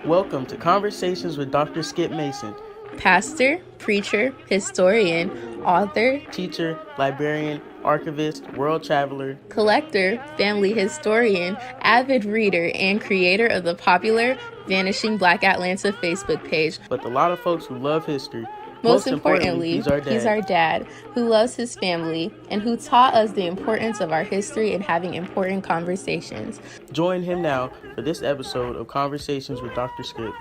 Welcome to Conversations with Dr. Skip Mason, pastor, preacher, historian, author, teacher, librarian, archivist, world traveler, collector, family historian, avid reader, and creator of the popular Vanishing Black Atlanta Facebook page. But a lot of folks who love history. Most importantly, he's our dad who loves his family and who taught us the importance of our history and having important conversations. Join him now for this episode of Conversations with Dr. Skip.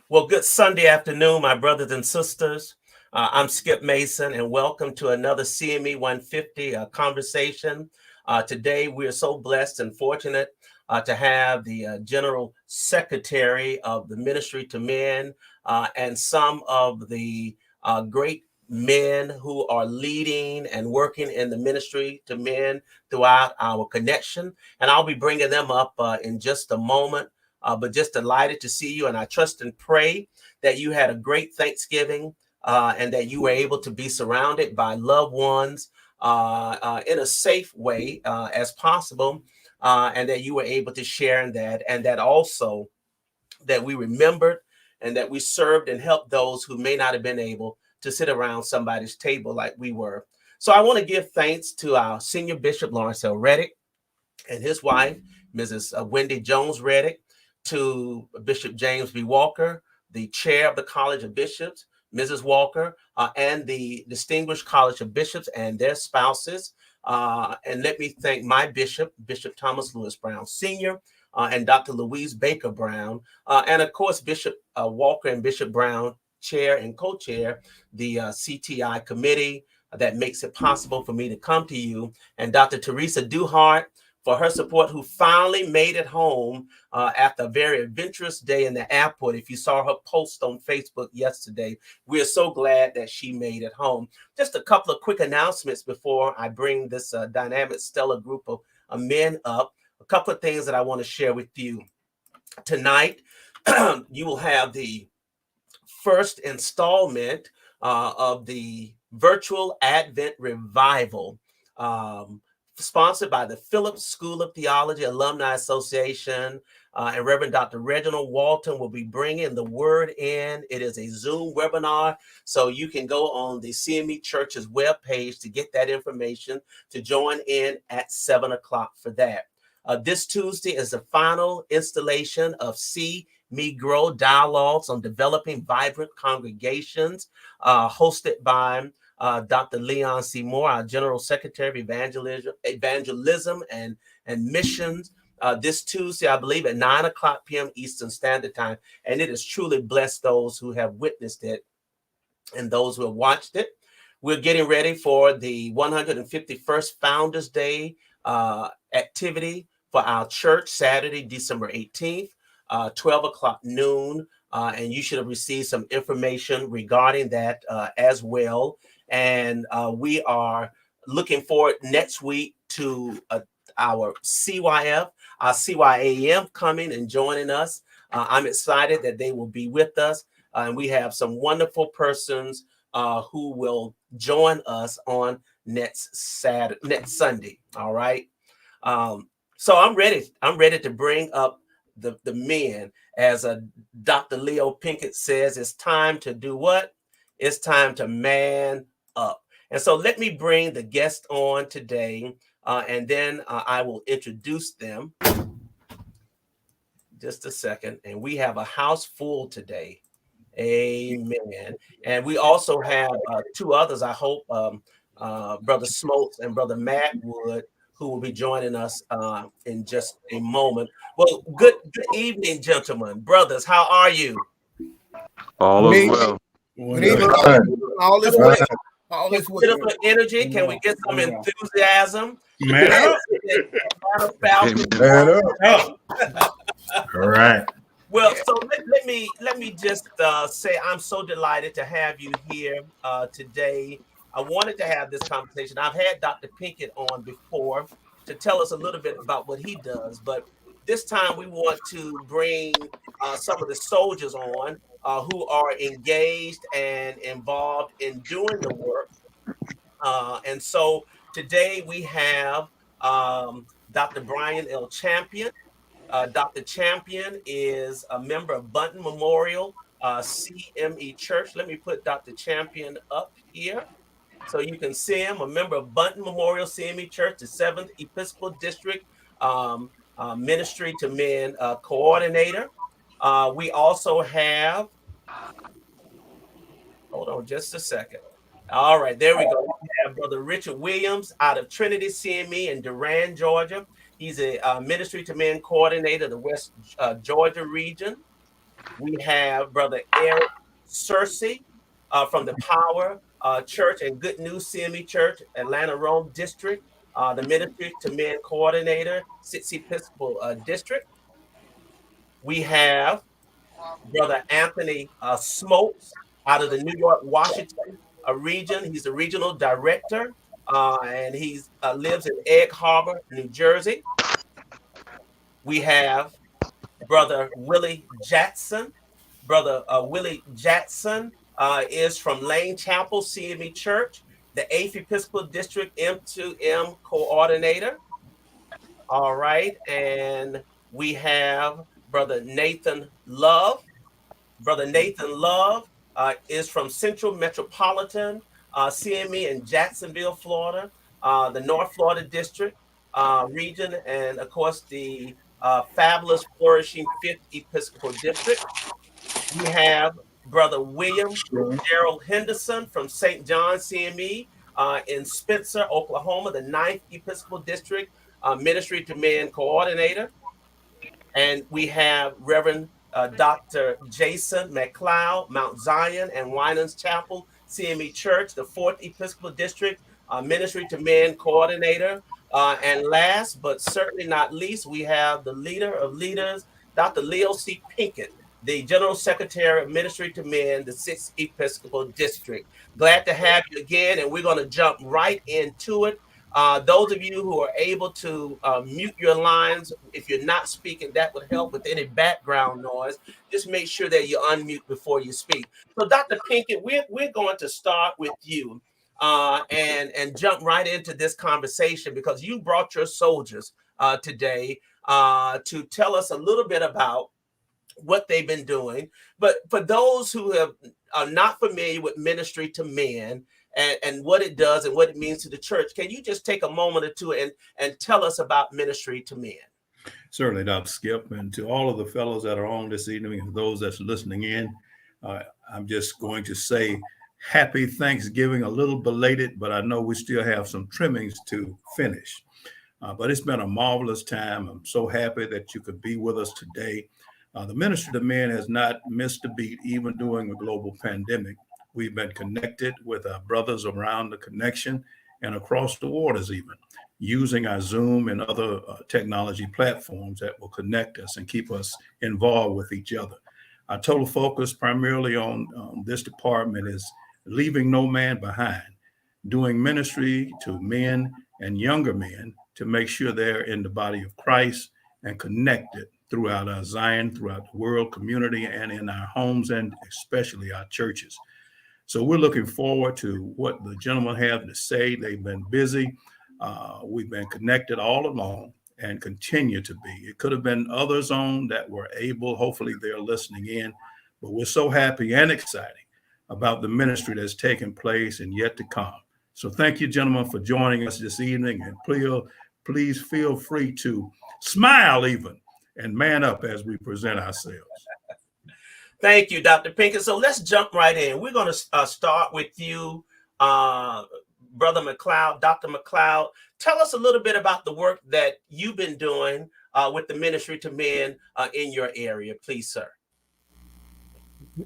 Well, good Sunday afternoon, my brothers and sisters. I'm Skip Mason, and welcome to another CME150 conversation. Today, we are so blessed and fortunate to have the General Secretary of the Ministry to Men and some of the great men who are leading and working in the ministry to men throughout our connection. And I'll be bringing them up in just a moment. But just delighted to see you, and I trust and pray that you had a great Thanksgiving and that you were able to be surrounded by loved ones in a safe way as possible, and that you were able to share in that, and that also that we remembered and that we served and helped those who may not have been able to sit around somebody's table like we were. So I want to give thanks to our Senior Bishop Lawrence L. Reddick and his wife, Mrs. Wendy Jones Reddick, to Bishop James B. Walker, the chair of the College of Bishops, Mrs. Walker, and the distinguished College of Bishops and their spouses. And let me thank my bishop, Bishop Thomas Lewis Brown Sr., and Dr. Louise Baker Brown, and of course, Bishop Walker and Bishop Brown, chair and co-chair, the CTI committee that makes it possible for me to come to you, and Dr. Teresa Duhart, for her support, who finally made it home after a very adventurous day in the airport. If you saw her post on Facebook yesterday, we are so glad that she made it home. Just a couple of quick announcements before I bring this dynamic, stellar group of men up. A couple of things that I want to share with you. Tonight, you will have the first installment of the virtual Advent Revival, sponsored by the Phillips School of Theology Alumni Association, and Reverend Dr. Reginald Walton will be bringing the word in. It is a Zoom webinar, so you can go on the CME Church's webpage to get that information to join in at 7 o'clock for that. This Tuesday is the final installation of CME Grow Dialogues on Developing Vibrant Congregations, hosted by Dr. Leon C. Moore, our General Secretary of Evangelism and Missions, this Tuesday, I believe, at 9 o'clock p.m. Eastern Standard Time. And it has truly blessed those who have witnessed it and those who have watched it. We're getting ready for the 151st Founders Day activity for our church, Saturday, December 18th, 12 o'clock noon. And you should have received some information regarding that as well. And we are looking forward next week to our CYF, our CYAM coming and joining us. I'm excited that they will be with us. And we have some wonderful persons who will join us on next Sunday. All right. So I'm ready. I'm ready to bring up the men. As Dr. Leo Pinkett says, it's time to do what? It's time to man up. And so let me bring the guest on today, and then I will introduce them. Just a second. And we have a house full today. Amen. And we also have two others, I hope, Brother Smokes and Brother Magwood, who will be joining us in just a moment. Well, good evening, gentlemen. Brothers, how are you? All is well. All is well. All is well. Beautiful energy. Can we get some enthusiasm? Man up. All right. Well, so let me just say I'm so delighted to have you here today. I wanted to have this conversation. I've had Dr. Pinkett on before to tell us a little bit about what he does, but this time we want to bring some of the soldiers on who are engaged and involved in doing the work. And so today we have Dr. Bryan L. Champion. Dr. Champion is a member of Bunton Memorial CME Church. Let me put Dr. Champion up here so you can see him, a member of Bunton Memorial CME Church, the 7th Episcopal District Ministry to Men coordinator. We also have, hold on just a second. All right, there we go. We have Brother Richard Williams out of Trinity CME in Durand, Georgia. He's a Ministry to Men coordinator of the West Georgia region. We have Brother Eric Searcy from the Power Church and Good News CME Church, Atlanta Rome District, the Ministry to Men coordinator, 6th Episcopal District. We have Brother Anthony Smokes out of the New York, Washington region. He's the regional director, and he lives in Egg Harbor, New Jersey. We have Brother Willie Jackson. Brother Willie Jackson is from Lane Chapel CME Church, the 8th Episcopal District M2M coordinator. All right, and we have Brother Nathan Love. Brother Nathan Love is from Central Metropolitan CME in Jacksonville, Florida, the North Florida District region, and of course the fabulous, flourishing 5th Episcopal District. We have Brother William Gerald Henderson from St. John CME in Spencer, Oklahoma, the 9th Episcopal District Ministry to Men coordinator. And we have Reverend Dr. Jason McLeod, Mount Zion and Winans Chapel, CME Church, the 4th Episcopal District, Ministry to Men coordinator. And last, but certainly not least, we have the leader of leaders, Dr. Leo C. Pinkett, the General Secretary of Ministry to Men, the 6th Episcopal District. Glad to have you again, and we're going to jump right into it. Those of you who are able to mute your lines, if you're not speaking, that would help with any background noise. Just make sure that you unmute before you speak. So, Dr. Pinkett, we're going to start with you and jump right into this conversation because you brought your soldiers today to tell us a little bit about what they've been doing. But for those who are not familiar with Ministry to Men, and what it does and what it means to the church, can you just take a moment or two and tell us about Ministry to Men? Certainly, Dr. Skip, and to all of the fellows that are on this evening and those that's listening in, I'm just going to say happy Thanksgiving, a little belated, but I know we still have some trimmings to finish. But it's been a marvelous time. I'm so happy that you could be with us today. The Ministry to Men has not missed a beat, even during the global pandemic. We've been connected with our brothers around the connection and across the waters even, using our Zoom and other technology platforms that will connect us and keep us involved with each other. Our total focus primarily on this department is leaving no man behind, doing ministry to men and younger men to make sure they're in the body of Christ and connected throughout our Zion, throughout the world community, and in our homes, and especially our churches. So we're looking forward to what the gentlemen have to say. They've been busy. We've been connected all along and continue to be. It could have been others on that were able. Hopefully they're listening in. But we're so happy and excited about the ministry that's taking place and yet to come. So thank you, gentlemen, for joining us this evening. And please feel free to smile even and man up as we present ourselves. Thank you, Dr. Pinkett. So let's jump right in. We're going to start with you, Brother McLeod, Dr. McLeod. Tell us a little bit about the work that you've been doing with the Ministry to Men in your area, please, sir.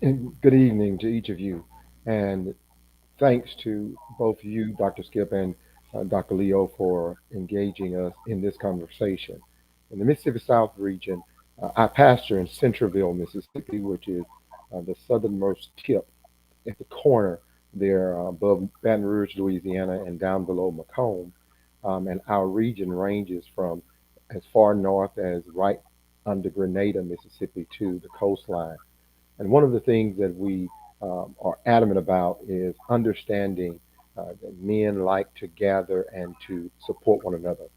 And good evening to each of you. And thanks to both you, Dr. Skip, and Dr. Leo for engaging us in this conversation. In the Mississippi South region, I pastor in Centralville, Mississippi, which is the southernmost tip at the corner there above Baton Rouge, Louisiana, and down below Macomb. And our region ranges from as far north as right under Grenada, Mississippi, to the coastline. And one of the things that we are adamant about is understanding that men like to gather and to support one another.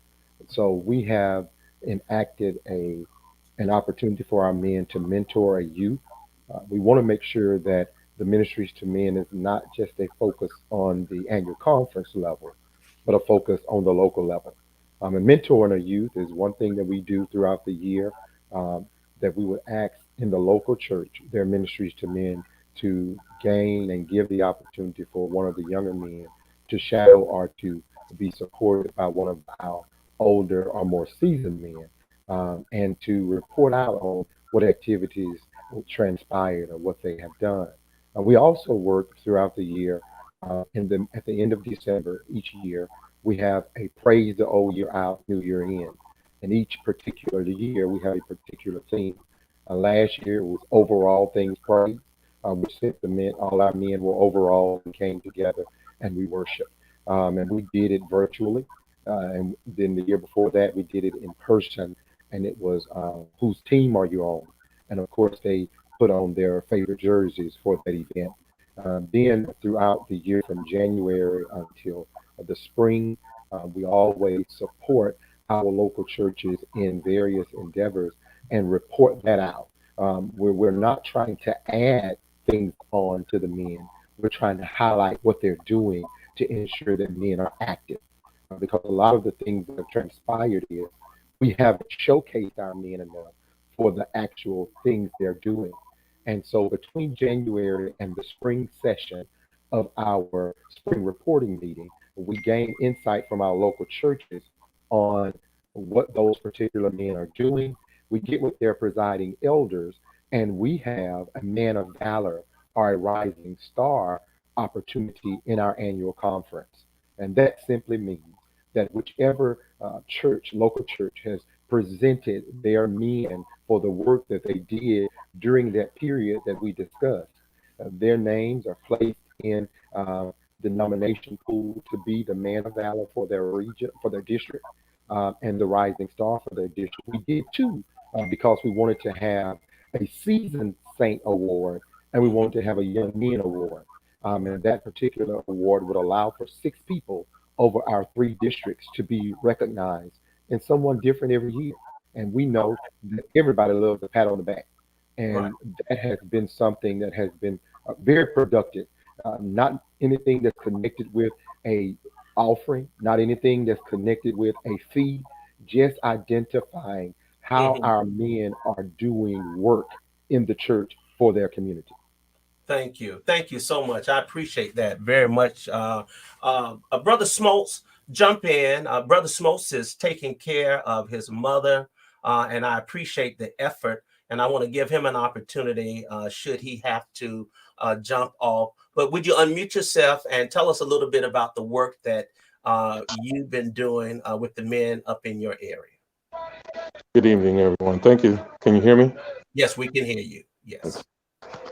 So we have enacted an opportunity for our men to mentor a youth. We want to make sure that the ministries to men is not just a focus on the annual conference level, but a focus on the local level. And mentoring a youth is one thing that we do throughout the year, um, that we would ask in the local church, their ministries to men, to gain and give the opportunity for one of the younger men to shadow or to be supported by one of our older or more seasoned men, and to report out on what activities transpired or what they have done. We also work throughout the year. At the end of December each year, we have a praise the old year out, new year in. And each particular year, we have a particular theme. Last year was overall things praise. We sent the men, all our men were overall and came together and we worshiped. And we did it virtually. And then the year before that, we did it in person. And it was whose team are you on? And of course, they put on their favorite jerseys for that event. Then throughout the year, from January until the spring, we always support our local churches in various endeavors and report that out. We're not trying to add things on to the men. We're trying to highlight what they're doing to ensure that men are active. Because a lot of the things that have transpired is we haven't showcased our men enough for the actual things they're doing. And so between January and the spring session of our spring reporting meeting, we gain insight from our local churches on what those particular men are doing. We get with their presiding elders, and we have a man of valor or a rising star opportunity in our annual conference. And that simply means that whichever church, local church, has presented their men for the work that they did during that period that we discussed, their names are placed in the nomination pool to be the man of valor for their region, for their district, and the rising star for their district. We did too, because we wanted to have a seasoned saint award and we wanted to have a young men award. And that particular award would allow for 6 people over our 3 districts to be recognized and someone different every year. And we know that everybody loves a pat on the back. Right. And that has been something that has been very productive. Not anything that's connected with a offering, not anything that's connected with a fee, just identifying how Mhm. our men are doing work in the church for their community. Thank you. Thank you so much. I appreciate that very much. Brother Smoltz, jump in. Brother Smoltz is taking care of his mother, and I appreciate the effort. And I want to give him an opportunity should he have to jump off. But would you unmute yourself and tell us a little bit about the work that you've been doing with the men up in your area? Good evening, everyone. Thank you. Can you hear me? Yes, we can hear you. Yes.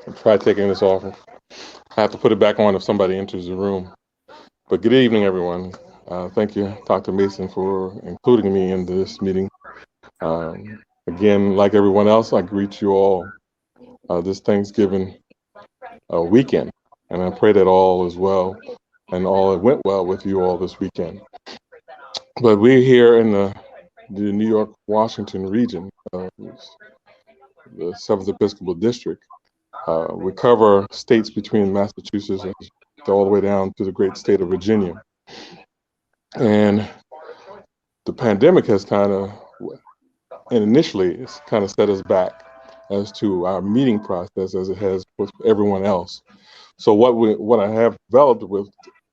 I'll try taking this off. I have to put it back on if somebody enters the room. But good evening, everyone. Thank you, Dr. Mason, for including me in this meeting. Again, like everyone else, I greet you all this Thanksgiving weekend. And I pray that all is well and all went well with you all this weekend. But we're here in the New York, Washington region, the 7th Episcopal District. We cover states between Massachusetts and all the way down to the great state of Virginia. And the pandemic has initially it's kind of set us back as to our meeting process as it has with everyone else. So what I have developed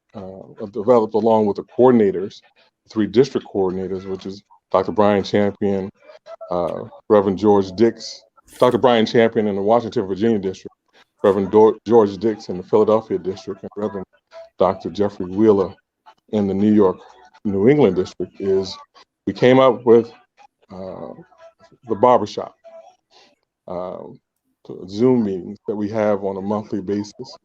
along with the coordinators, 3 district coordinators, which is Dr. Bryan Champion, Reverend George Dix, Dr. Bryan Champion in the Washington, Virginia district, Reverend George Dix in the Philadelphia district, and Reverend Dr. Jeffrey Wheeler in the New York, New England district, is we came up with the barbershop, Zoom meetings that we have on a monthly basis.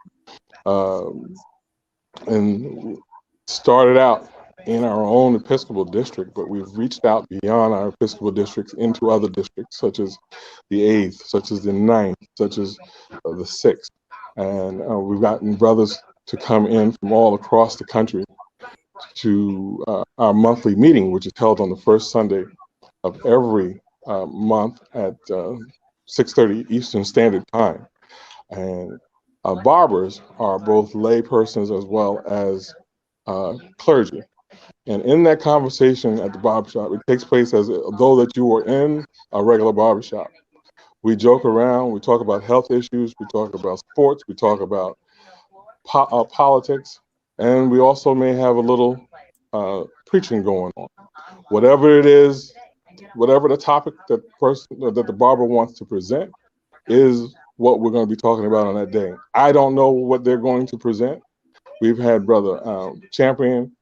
And started out in our own Episcopal district, but we've reached out beyond our Episcopal districts into other districts, such as the 8th, such as the 9th, such as the 6th. And we've gotten brothers to come in from all across the country to our monthly meeting, which is held on the first Sunday of every month at 6:30 Eastern Standard Time. And barbers are both lay persons as well as clergy. And in that conversation at the barbershop, it takes place as though that you were in a regular barbershop. We joke around, we talk about health issues, we talk about sports, we talk about politics, and we also may have a little preaching going on. Whatever it is, whatever the topic that the barber wants to present is what we're going to be talking about on that day. I don't know what they're going to present. We've had Brother Champion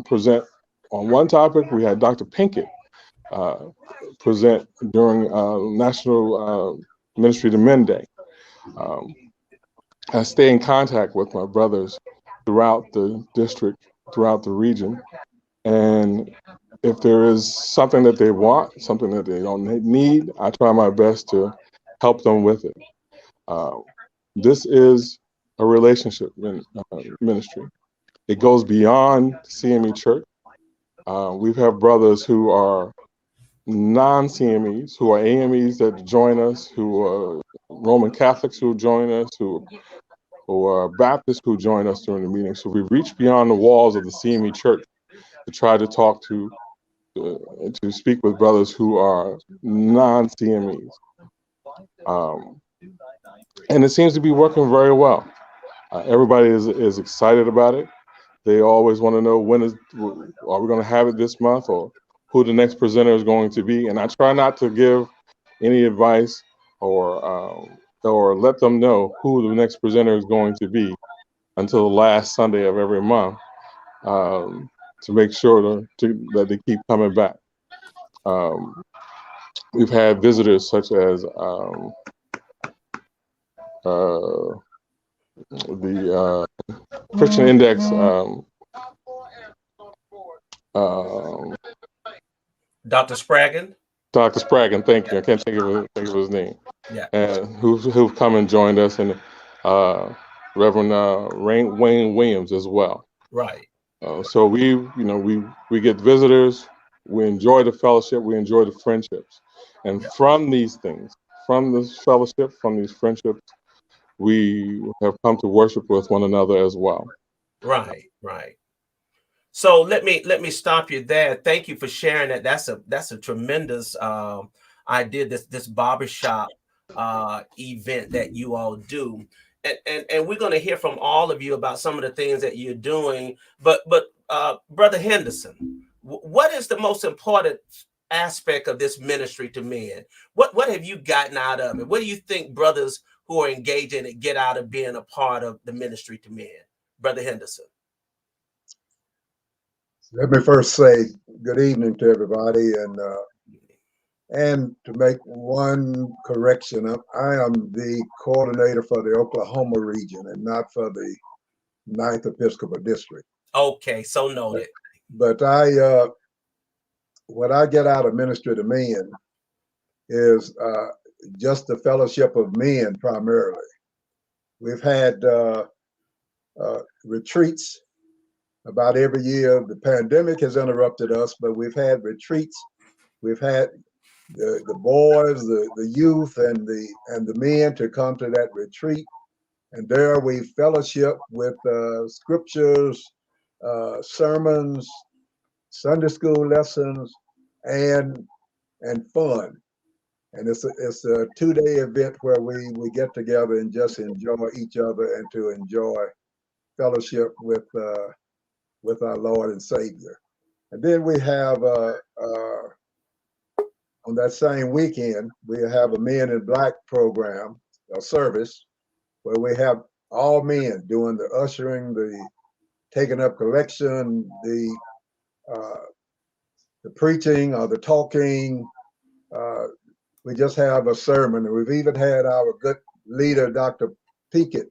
present on one topic. We had Dr. Pinkett present during National Ministry to Men Day. I stay in contact with my brothers throughout the district, throughout the region, and if there is something that they want, something that they don't need, I try my best to help them with it. This is a relationship ministry. It goes beyond CME Church. We've had brothers who are non-CMEs, who are AMEs that join us, who are Roman Catholics who join us, who are Baptists who join us during the meeting. So we've reached beyond the walls of the CME Church to try to talk to speak with brothers who are non-CMEs. And it seems to be working very well. Everybody is excited about it. They always want to know are we going to have it this month, or who the next presenter is going to be. And I try not to give any advice or let them know who the next presenter is going to be until the last Sunday of every month, to make sure that they keep coming back. We've had visitors such as the Christian Index, Dr. Spraggan. Dr. Spraggan, thank you. I can't think of his name. Yeah. And who've come and joined us, and Reverend Wayne Williams as well. Right. So we get visitors. We enjoy the fellowship. We enjoy the friendships, and from these things, from this fellowship, from these friendships, we have come to worship with one another as well. Right. So let me stop you there. Thank you for sharing that. That's a tremendous idea. This barbershop event that you all do, and we're going to hear from all of you about some of the things that you're doing. But Brother Henderson, what is the most important aspect of this ministry to men? What have you gotten out of it? What do you think brothers who are engaged in it get out of being a part of the ministry to men? Brother Henderson. Let me first say good evening to everybody, and to make one correction, I am the coordinator for the Oklahoma region and not for the 9th Episcopal District. Okay, so noted. But what I get out of ministry to men is just the fellowship of men primarily. We've had retreats about every year. The pandemic has interrupted us, but we've had retreats. We've had the boys, the youth, and the men to come to that retreat, and there we fellowship with scriptures, sermons, Sunday school lessons, and fun. And it's a 2-day event where we get together and just enjoy each other and to enjoy fellowship with our Lord and Savior. And then we have on that same weekend, we have a Men in Black program, a service, where we have all men doing the ushering, the taking up collection, the preaching or the talking. We just have a sermon, and we've even had our good leader, Dr. Pinkett,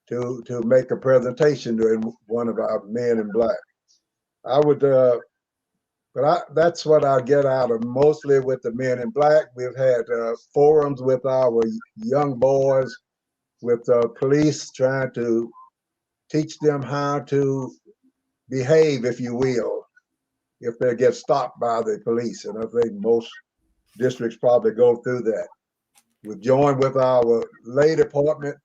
to make a presentation during one of our Men in Black. That's what I get out of mostly with the Men in Black. We've had forums with our young boys, with police, trying to teach them how to behave, if you will, if they get stopped by the police. And I think most districts probably go through that. We've joined with our lay department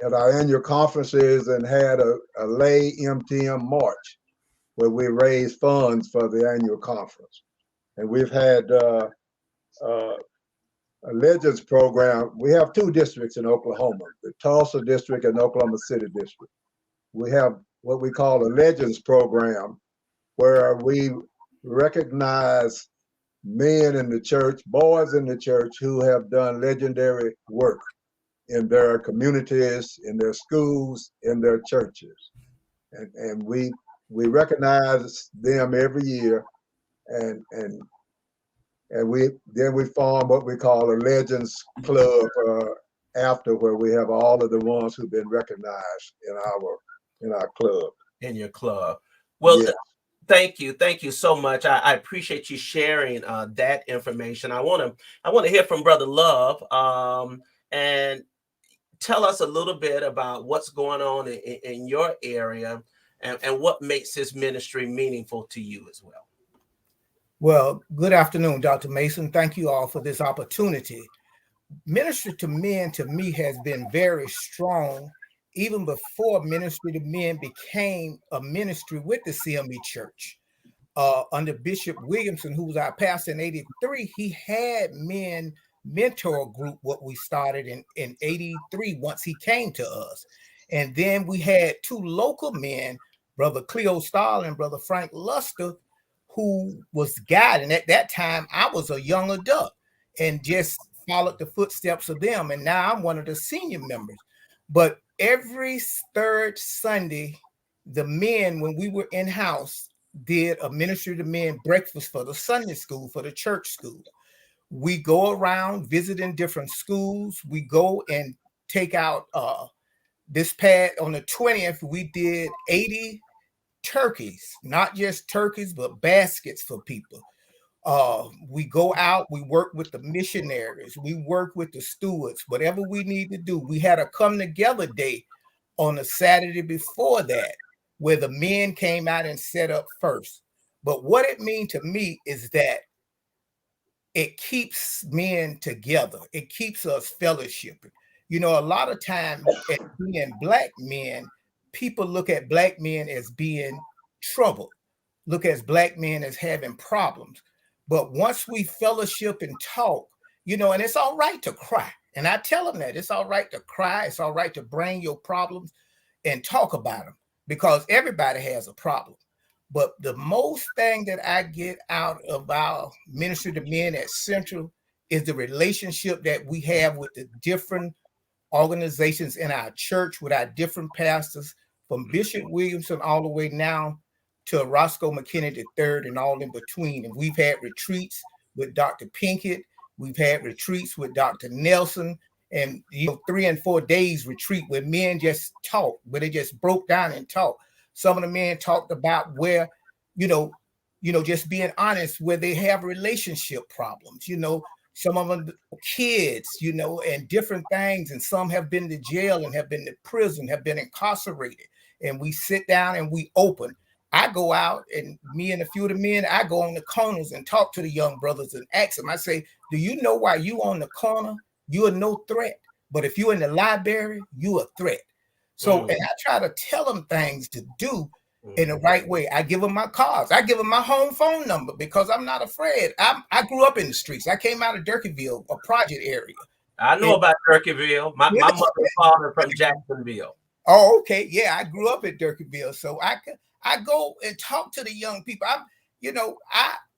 at our annual conferences and had a lay MTM march where we raised funds for the annual conference. And we've had a Legends program. We have two districts in Oklahoma, the Tulsa district and Oklahoma City district. We have what we call a Legends program where we recognize men in the church, boys in the church who have done legendary work in their communities, in their schools, in their churches. And we recognize them every year, and we form what we call a Legends Club after, where we have all of the ones who've been recognized in our club. In your club. Well, yes. Thank you so much. I appreciate you sharing that information. I want to hear from Brother Love, and tell us a little bit about what's going on in your area, and what makes this ministry meaningful to you as well. Well, good afternoon, Dr. Mason. Thank you all for this opportunity. Ministry to men, to me, has been very strong even before Ministry to Men became a ministry with the CME Church. Under Bishop Williamson, who was our pastor in 83, he had men mentor group, what we started in 83 once he came to us. And then we had two local men, Brother Cleo Stahl and Brother Frank Luster, who was guiding. At that time, I was a young adult and just followed the footsteps of them. And now I'm one of the senior members. But every third Sunday, the men, when we were in-house, did a Ministry to Men breakfast for the Sunday school, for the church school. We go around visiting different schools. We go and take out this pad on the 20th, we did 80 turkeys, not just turkeys, but baskets for people. We go out, we work with the missionaries, we work with the stewards, whatever we need to do. We had a come together day on a Saturday before that, where the men came out and set up first. But what it means to me is that it keeps men together. It keeps us fellowshipping. You know, a lot of times as being Black men, people look at Black men as being troubled, look at Black men as having problems. But once we fellowship and talk, you know, and it's all right to cry. And I tell them that it's all right to cry. It's all right to bring your problems and talk about them, because everybody has a problem. But the most thing that I get out of our Ministry to Men at Central is the relationship that we have with the different organizations in our church, with our different pastors, from Bishop Williamson all the way now to Roscoe McKinney III and all in between. And we've had retreats with Dr. Pinkett. We've had retreats with Dr. Nelson, and 3 and 4 days retreat where men just talk, where they just broke down and talked. Some of the men talked about where, just being honest, where they have relationship problems, some of them kids, and different things. And some have been to jail and have been to prison, have been incarcerated. And we sit down and we open. I go out, and me and a few of the men, I go on the corners and talk to the young brothers and ask them. I say, do you know why you on the corner? You are no threat. But if you're in the library, you a threat. So, and I try to tell them things to do in the right way. I give them my cards. I give them my home phone number, because I'm not afraid. I grew up in the streets. I came out of Durkeeville, a project area. I know about Durkeeville. My mother and father from Jacksonville. Oh, okay. Yeah, I grew up in Durkeeville. So I go and talk to the young people.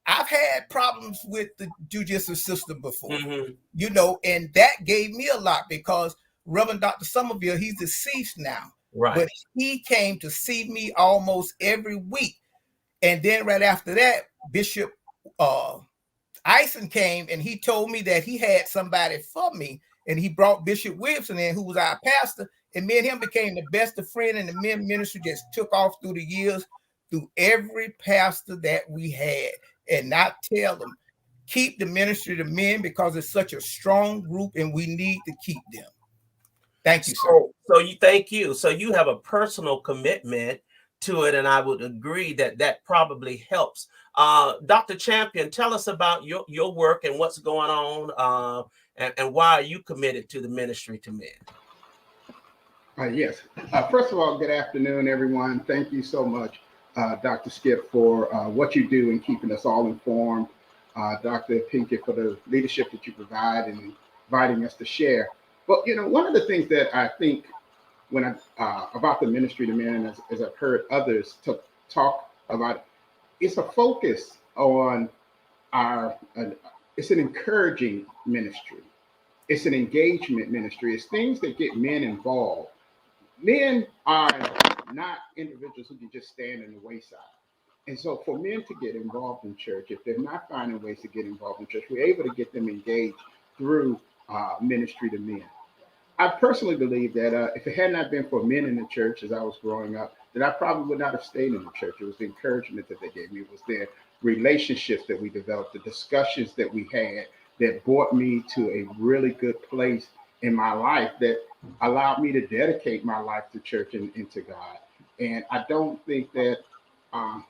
I've had problems with the judicial system before, and that gave me a lot, because Reverend Dr. Somerville, he's deceased now, right? But he came to see me almost every week. And then right after that, Bishop Ison came, and he told me that he had somebody for me, and he brought Bishop Williamson in, who was our pastor, and me and him became the best of friends, and the men ministry just took off through the years, through every pastor that we had. And not tell them, keep the Ministry to Men, because it's such a strong group and we need to keep them. Thank you, sir. Thank you. So you have a personal commitment to it, and I would agree that that probably helps. Dr. Champion, tell us about your work and what's going on, and why are you committed to the ministry to men? Yes. First of all, good afternoon, everyone. Thank you so much, Dr. Skip, for what you do in keeping us all informed. Dr. Pinkett, for the leadership that you provide and inviting us to share. But, you know, one of the things that I think when about the ministry to men, as I've heard others talk about, it's a focus on it's an encouraging ministry. It's an engagement ministry. It's things that get men involved. Men are not individuals who can just stand in the wayside. And so for men to get involved in church, if they're not finding ways to get involved in church, we're able to get them engaged through ministry to men. I personally believe that if it had not been for men in the church as I was growing up, that I probably would not have stayed in the church. It was the encouragement that they gave me. It was their relationships that we developed, the discussions that we had that brought me to a really good place in my life that allowed me to dedicate my life to church and to God. And I don't think that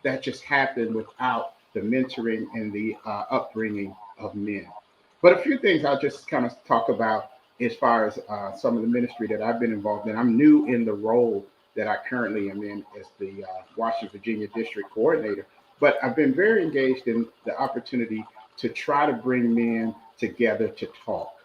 that just happened without the mentoring and the upbringing of men. But a few things I'll just kind of talk about as far as some of the ministry that I've been involved in. I'm new in the role that I currently am in as the Washington, Virginia District Coordinator, but I've been very engaged in the opportunity to try to bring men together to talk,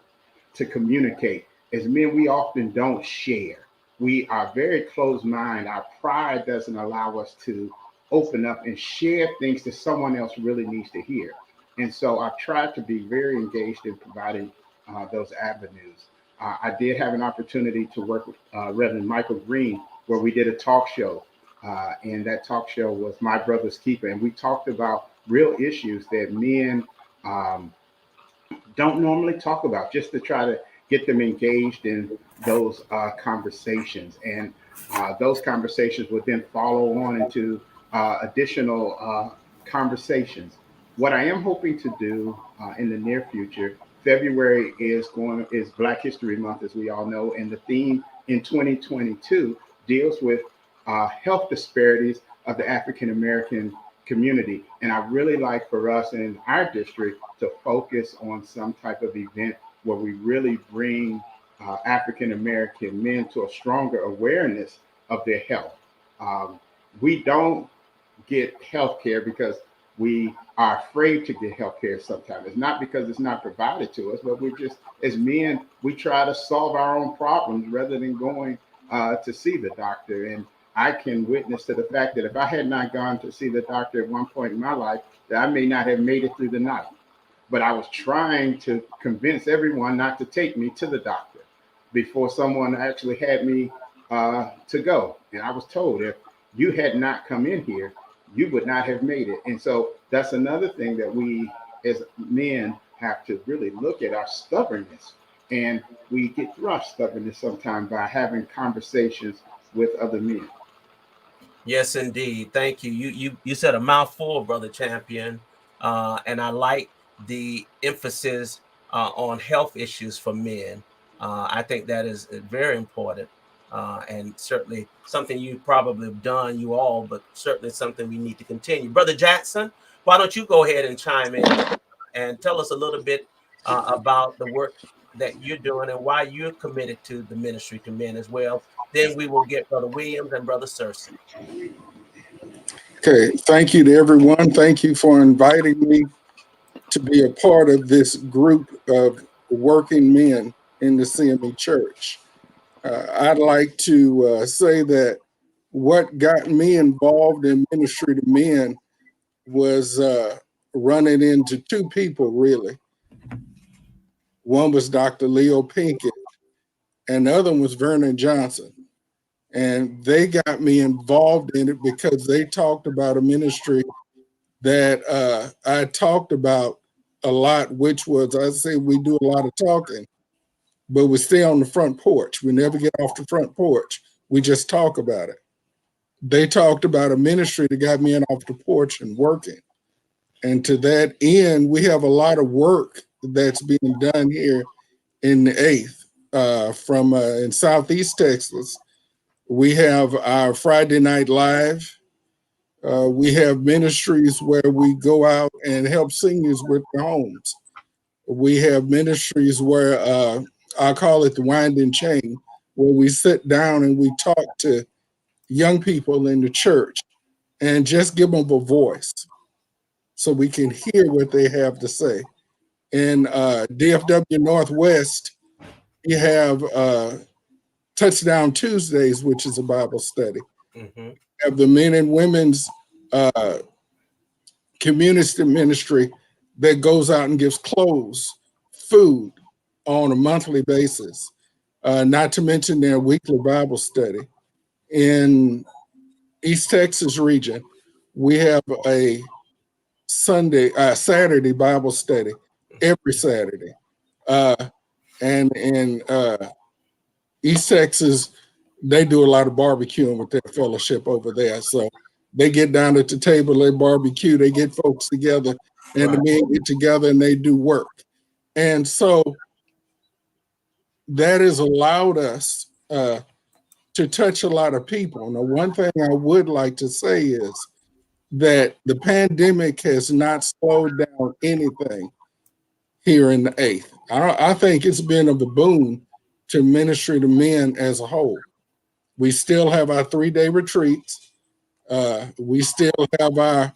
to communicate. As men, we often don't share. We are very closed-minded. Our pride doesn't allow us to open up and share things that someone else really needs to hear. And so I've tried to be very engaged in providing those avenues. I did have an opportunity to work with Reverend Michael Green, where we did a talk show. And that talk show was My Brother's Keeper. And we talked about real issues that men don't normally talk about, just to try to get them engaged in those conversations. And those conversations would then follow on into additional conversations. What I am hoping to do in the near future, February is Black History Month, as we all know, and the theme in 2022 deals with health disparities of the African American community. And I really like for us in our district to focus on some type of event where we really bring African American men to a stronger awareness of their health. We don't get health care because we are afraid to get health care sometimes. It's not because it's not provided to us, but we just, as men, we try to solve our own problems rather than going to see the doctor. And I can witness to the fact that if I had not gone to see the doctor at one point in my life, that I may not have made it through the night. But I was trying to convince everyone not to take me to the doctor before someone actually had me to go. And I was told, if you had not come in here, you would not have made it. And so that's another thing that we as men have to really look at, our stubbornness. And we get through our stubbornness sometimes by having conversations with other men. Yes, indeed. Thank you. You said a mouthful, Brother Champion. And I like the emphasis on health issues for men. I think that is very important. And certainly something you probably have done, you all, but certainly something we need to continue. Brother Jackson, why don't you go ahead and chime in and tell us a little bit about the work that you're doing and why you're committed to the ministry to men as well. Then we will get Brother Williams and Brother Searcy. Okay, thank you to everyone. Thank you for inviting me to be a part of this group of working men in the CME Church. I'd like to say that what got me involved in ministry to men was running into two people, really. One was Dr. Leo Pinkett, and the other was Vernon Johnson. And they got me involved in it because they talked about a ministry that I talked about a lot, which was, I say we do a lot of talking, but we stay on the front porch. We never get off the front porch. We just talk about it. They talked about a ministry that got me in off the porch and working. And to that end, we have a lot of work that's being done here in the 8th from in Southeast Texas. We have our Friday Night Live. We have ministries where we go out and help seniors with their homes. We have ministries where I call it the winding chain, where we sit down and we talk to young people in the church and just give them a voice so we can hear what they have to say. In DFW Northwest, we have Touchdown Tuesdays, which is a Bible study. Mm-hmm. We have the men and women's community ministry that goes out and gives clothes, food on a monthly basis, not to mention their weekly Bible study. In East Texas region, we have a Saturday Bible study every Saturday. And in East Texas, they do a lot of barbecuing with their fellowship over there. So they get down at the table, they barbecue, they get folks together, and the men get together and they do work. And so that has allowed us to touch a lot of people. Now, one thing I would like to say is that the pandemic has not slowed down anything here in the 8th. I think it's been of a boon to ministry to men as a whole. We still have our 3-day retreats. We still have our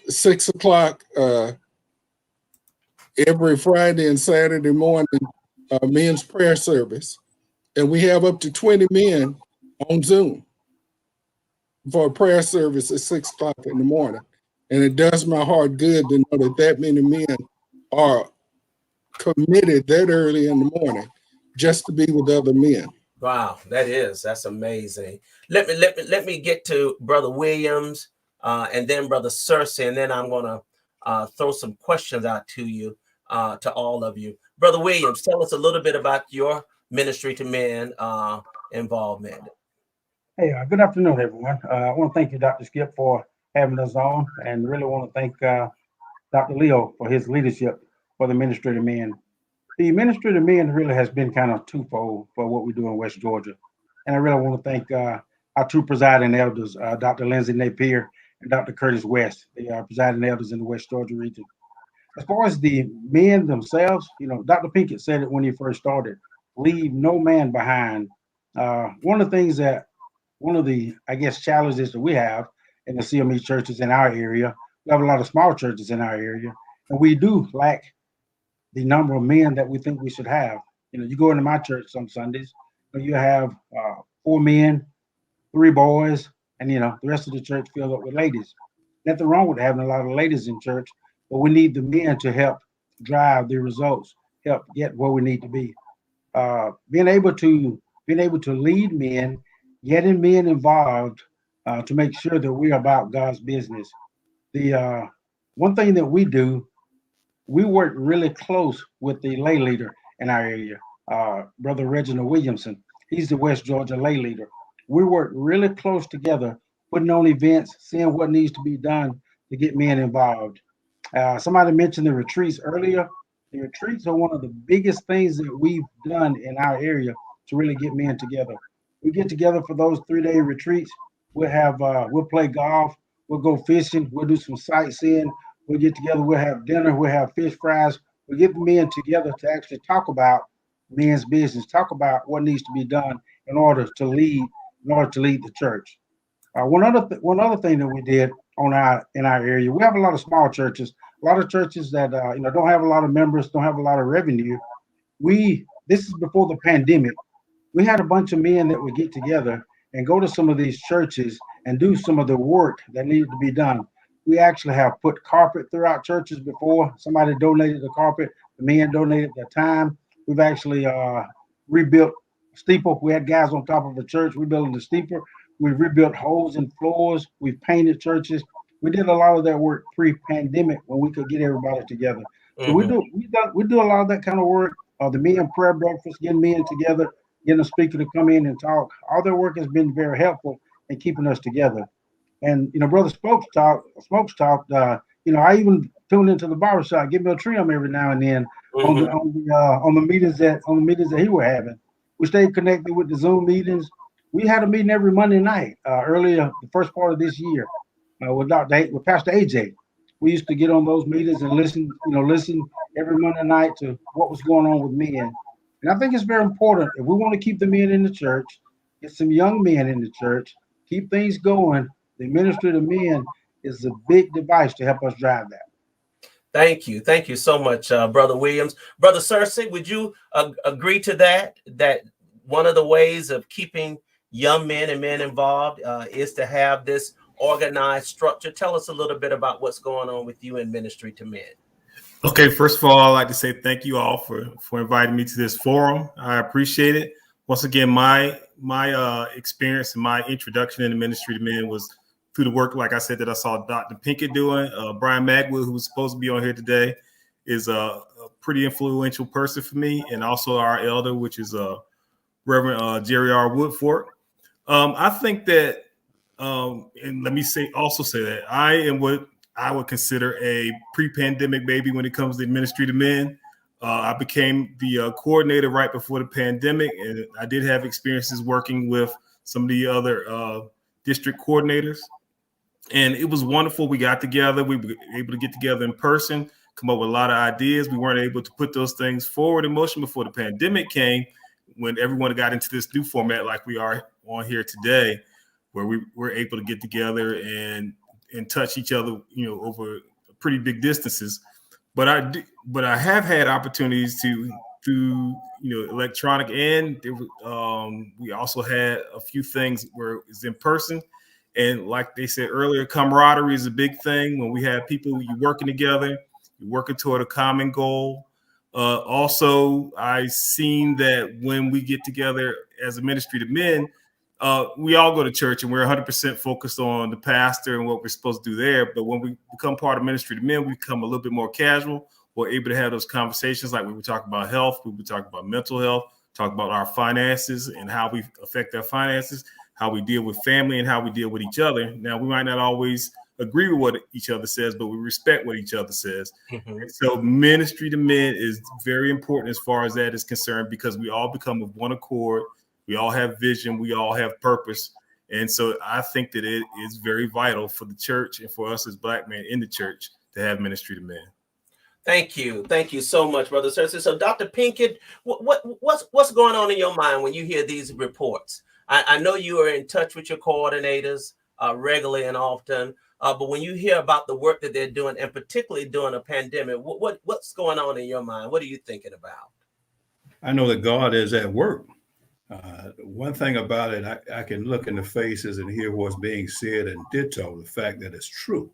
6 o'clock every Friday and Saturday morning men's prayer service. And we have up to 20 men on Zoom for a prayer service at 6 o'clock in the morning. And it does my heart good to know that that many men are committed that early in the morning just to be with other men. Wow, that's amazing. Let me get to Brother Williams and then Brother Cersei, and then I'm gonna throw some questions out to you, to all of you. Brother Williams, tell us a little bit about your ministry to men involvement. Hey, good afternoon, everyone. I want to thank you, Dr. Skip, for having us on, and really want to thank Dr. Leo for his leadership for the ministry to men. The ministry to men really has been kind of twofold for what we do in West Georgia. And I really want to thank our two presiding elders, Dr. Lindsay Napier and Dr. Curtis West. They are presiding elders in the West Georgia region. As far as the men themselves, Dr. Pinkett said it when he first started, leave no man behind. One of the, I guess, challenges that we have in the CME churches in our area, we have a lot of small churches in our area, and we do lack the number of men that we think we should have. You go into my church some Sundays, you have 4 men, 3 boys, and the rest of the church filled up with ladies. Nothing wrong with having a lot of ladies in church, but we need the men to help drive the results, help get where we need to be. Being able to lead men, getting men involved to make sure that we're about God's business. The one thing that we do, we work really close with the lay leader in our area, Brother Reginald Williamson. He's the West Georgia lay leader. We work really close together, putting on events, seeing what needs to be done to get men involved. Somebody mentioned the retreats earlier. The retreats are one of the biggest things that we've done in our area to really get men together. We get together for those 3-day retreats. We'll play golf, we'll go fishing, we'll do some sightseeing, we'll get together, we'll have dinner, we'll have fish fries. We'll get the men together to actually talk about men's business, talk about what needs to be done in order to lead the church. One other thing that we did in our area, we have a lot of small churches, a lot of churches that don't have a lot of members, don't have a lot of revenue. This is before the pandemic. We had a bunch of men that would get together and go to some of these churches and do some of the work that needed to be done. We actually have put carpet throughout churches before. Somebody donated the carpet, the men donated their time. We've actually rebuilt steeple. We had guys on top of the church rebuilding the steeple. We rebuilt holes in floors. We painted churches. We did a lot of that work pre-pandemic when we could get everybody together. So we do a lot of that kind of work. The men prayer breakfast, getting men together, getting a speaker to come in and talk. All their work has been very helpful in keeping us together. And Brother Smokes talked. I even tuned into the barbershop, give me a trim every now and then on the meetings that he was having. We stayed connected with the Zoom meetings. we had a meeting every Monday night earlier, the first part of this year, with Pastor AJ. We used to get on those meetings and listen every Monday night to what was going on with men. And I think it's very important if we want to keep the men in the church, get some young men in the church, keep things going. The ministry to men is a big device to help us drive that. Thank you. Thank you so much, Brother Williams. Brother Cersei, would you agree to that one of the ways of keeping young men and men involved is to have this organized structure? Tell us a little bit about what's going on with you in ministry to men. Okay, first of all, I'd like to say thank you all for inviting me to this forum. I appreciate it. Once again, my experience and my introduction in the ministry to men was through the work, like I said, that I saw Dr. Pinkett doing. Bryan Magwood, who was supposed to be on here today, is a pretty influential person for me, and also our elder, which is Reverend Jerry R. Woodford. I think that, and let me also say that I am what I would consider a pre-pandemic baby when it comes to ministry to men. I became the coordinator right before the pandemic, and I did have experiences working with some of the other district coordinators. And it was wonderful. We got together. We were able to get together in person, come up with a lot of ideas. We weren't able to put those things forward in motion before the pandemic came, when everyone got into this new format like we are on here today, where we were able to get together and touch each other, over pretty big distances. But I have had opportunities to through electronic, and we also had a few things where it's in person. And like they said earlier, camaraderie is a big thing. When we have people, you're working together, you're working toward a common goal. Also, I've seen that when we get together as a ministry to men, we all go to church and we're 100% focused on the pastor and what we're supposed to do there. But when we become part of ministry to men, we become a little bit more casual. We're able to have those conversations, like we were talking about health, we were talking about mental health, talk about our finances and how we affect our finances, how we deal with family, and how we deal with each other. Now, we might not always agree with what each other says, but we respect what each other says. Mm-hmm. So ministry to men is very important as far as that is concerned, because we all become of one accord. We all have vision. We all have purpose. And so I think that it is very vital for the church and for us as Black men in the church to have ministry to men. Thank you. Thank you so much, Brother Cersei. So Dr. Pinkett, what's going on in your mind when you hear these reports? I know you are in touch with your coordinators regularly and often, but when you hear about the work that they're doing, and particularly during a pandemic, what's going on in your mind? What are you thinking about? I know that God is at work. One thing about it, I can look in the faces and hear what's being said and ditto the fact that it's true.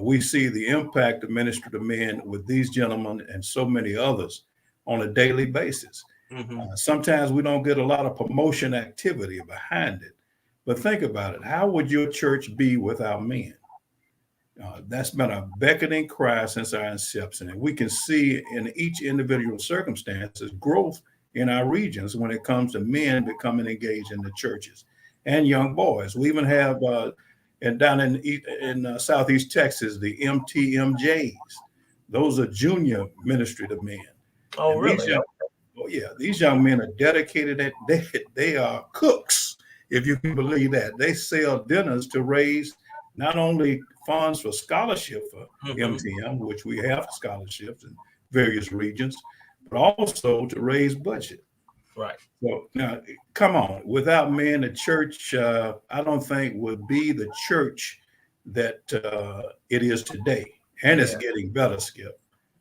We see the impact of ministry to men with these gentlemen and so many others on a daily basis. Mm-hmm. Sometimes we don't get a lot of promotion activity behind it, but think about it. How would your church be without men? That's been a beckoning cry since our inception, and we can see in each individual circumstances growth in our regions when it comes to men becoming engaged in the churches and young boys. We even have and down in Southeast Texas, the MTMJs. Those are junior ministry to men. Oh, and really? These young men are dedicated. They are cooks, if you can believe that. They sell dinners to raise not only funds for scholarship for MTM, which we have scholarships in various regions, but also to raise budget. Right. So now, come on, without men, the church, I don't think would be the church that it is today. And it's getting better, Skip.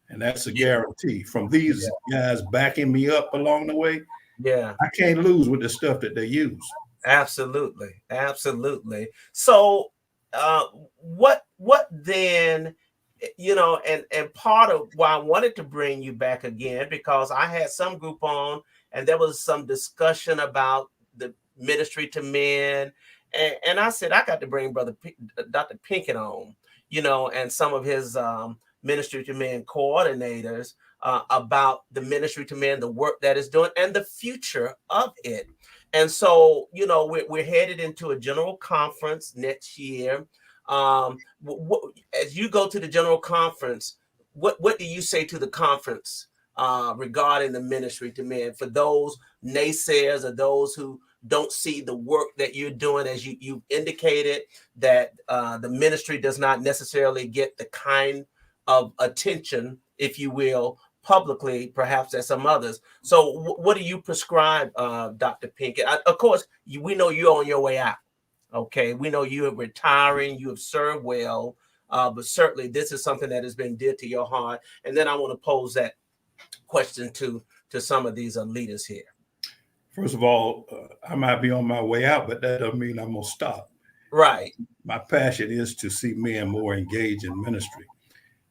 And that's a guarantee from these guys backing me up along the way. Yeah. I can't lose with the stuff that they use. Absolutely. Absolutely. So what then, and part of why I wanted to bring you back again, because I had some group on and there was some discussion about the ministry to men. And I said, I got to bring Dr. Pinkett on, and some of his ministry to men coordinators about the ministry to men, the work that is doing, and the future of it. And so, we're headed into a general conference next year. As you go to the general conference, what do you say to the conference regarding the ministry to men, for those naysayers or those who don't see the work that you're doing, as you indicated that the ministry does not necessarily get the kind of attention, if you will, publicly, perhaps as some others. So what do you prescribe, Dr. Pinkett? Of course, we know you're on your way out. Okay, we know you are retiring, you have served well, but certainly this is something that has been dear to your heart. And then I want to pose that question to some of these leaders here. First of all, I might be on my way out, but that doesn't mean I'm going to stop. Right. My passion is to see men more engaged in ministry.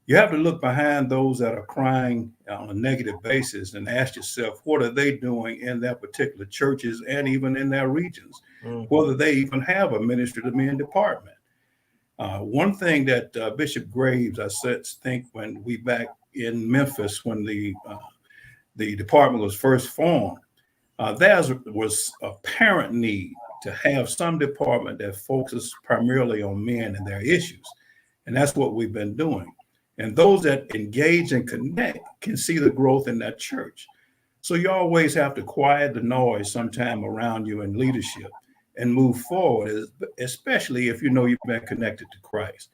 You have to look behind those that are crying on a negative basis and ask yourself, what are they doing in their particular churches and even in their regions, whether they even have a ministry to men department. One thing that Bishop Graves, I think when we back in Memphis, when the department was first formed, there was a apparent need to have some department that focuses primarily on men and their issues. And that's what we've been doing. And those that engage and connect can see the growth in that church. So you always have to quiet the noise sometime around you in leadership and move forward, especially if you know you've been connected to Christ.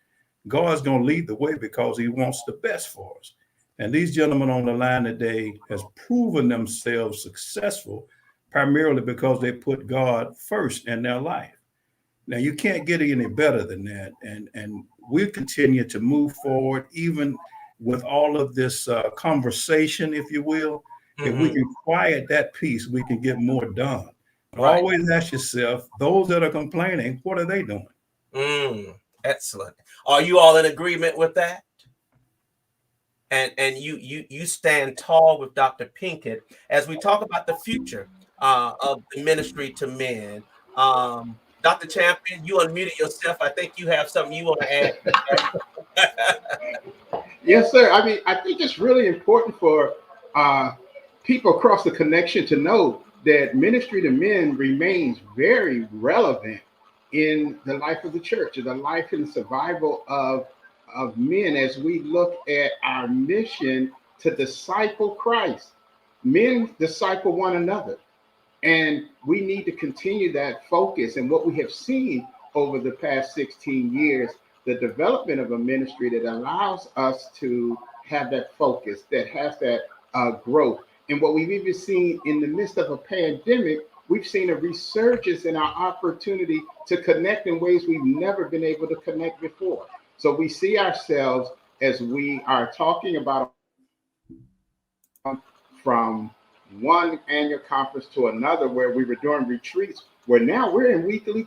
God's going to lead the way because he wants the best for us. And these gentlemen on the line today has proven themselves successful primarily because they put God first in their life. Now, you can't get any better than that. And we continue to move forward, even with all of this conversation, if you will. If we can quiet that piece, we can get more done. Right. Always ask yourself, those that are complaining, what are they doing? Excellent. Are you all in agreement with that? And you stand tall with Dr. Pinkett as we talk about the future of the ministry to men. Dr. Champion, you unmuted yourself. I think you have something you want to add. Yes, sir. I mean, I think it's really important for people across the connection to know that ministry to men remains very relevant in the life of the church, in the life and survival of men as we look at our mission to disciple Christ. Men disciple one another. And we need to continue that focus. And what we have seen over the past 16 years, the development of a ministry that allows us to have that focus, that has that growth. And what we've even seen in the midst of a pandemic, we've seen a resurgence in our opportunity to connect in ways we've never been able to connect before. So we see ourselves as we are talking about from one annual conference to another, where we were doing retreats, where now we're in weekly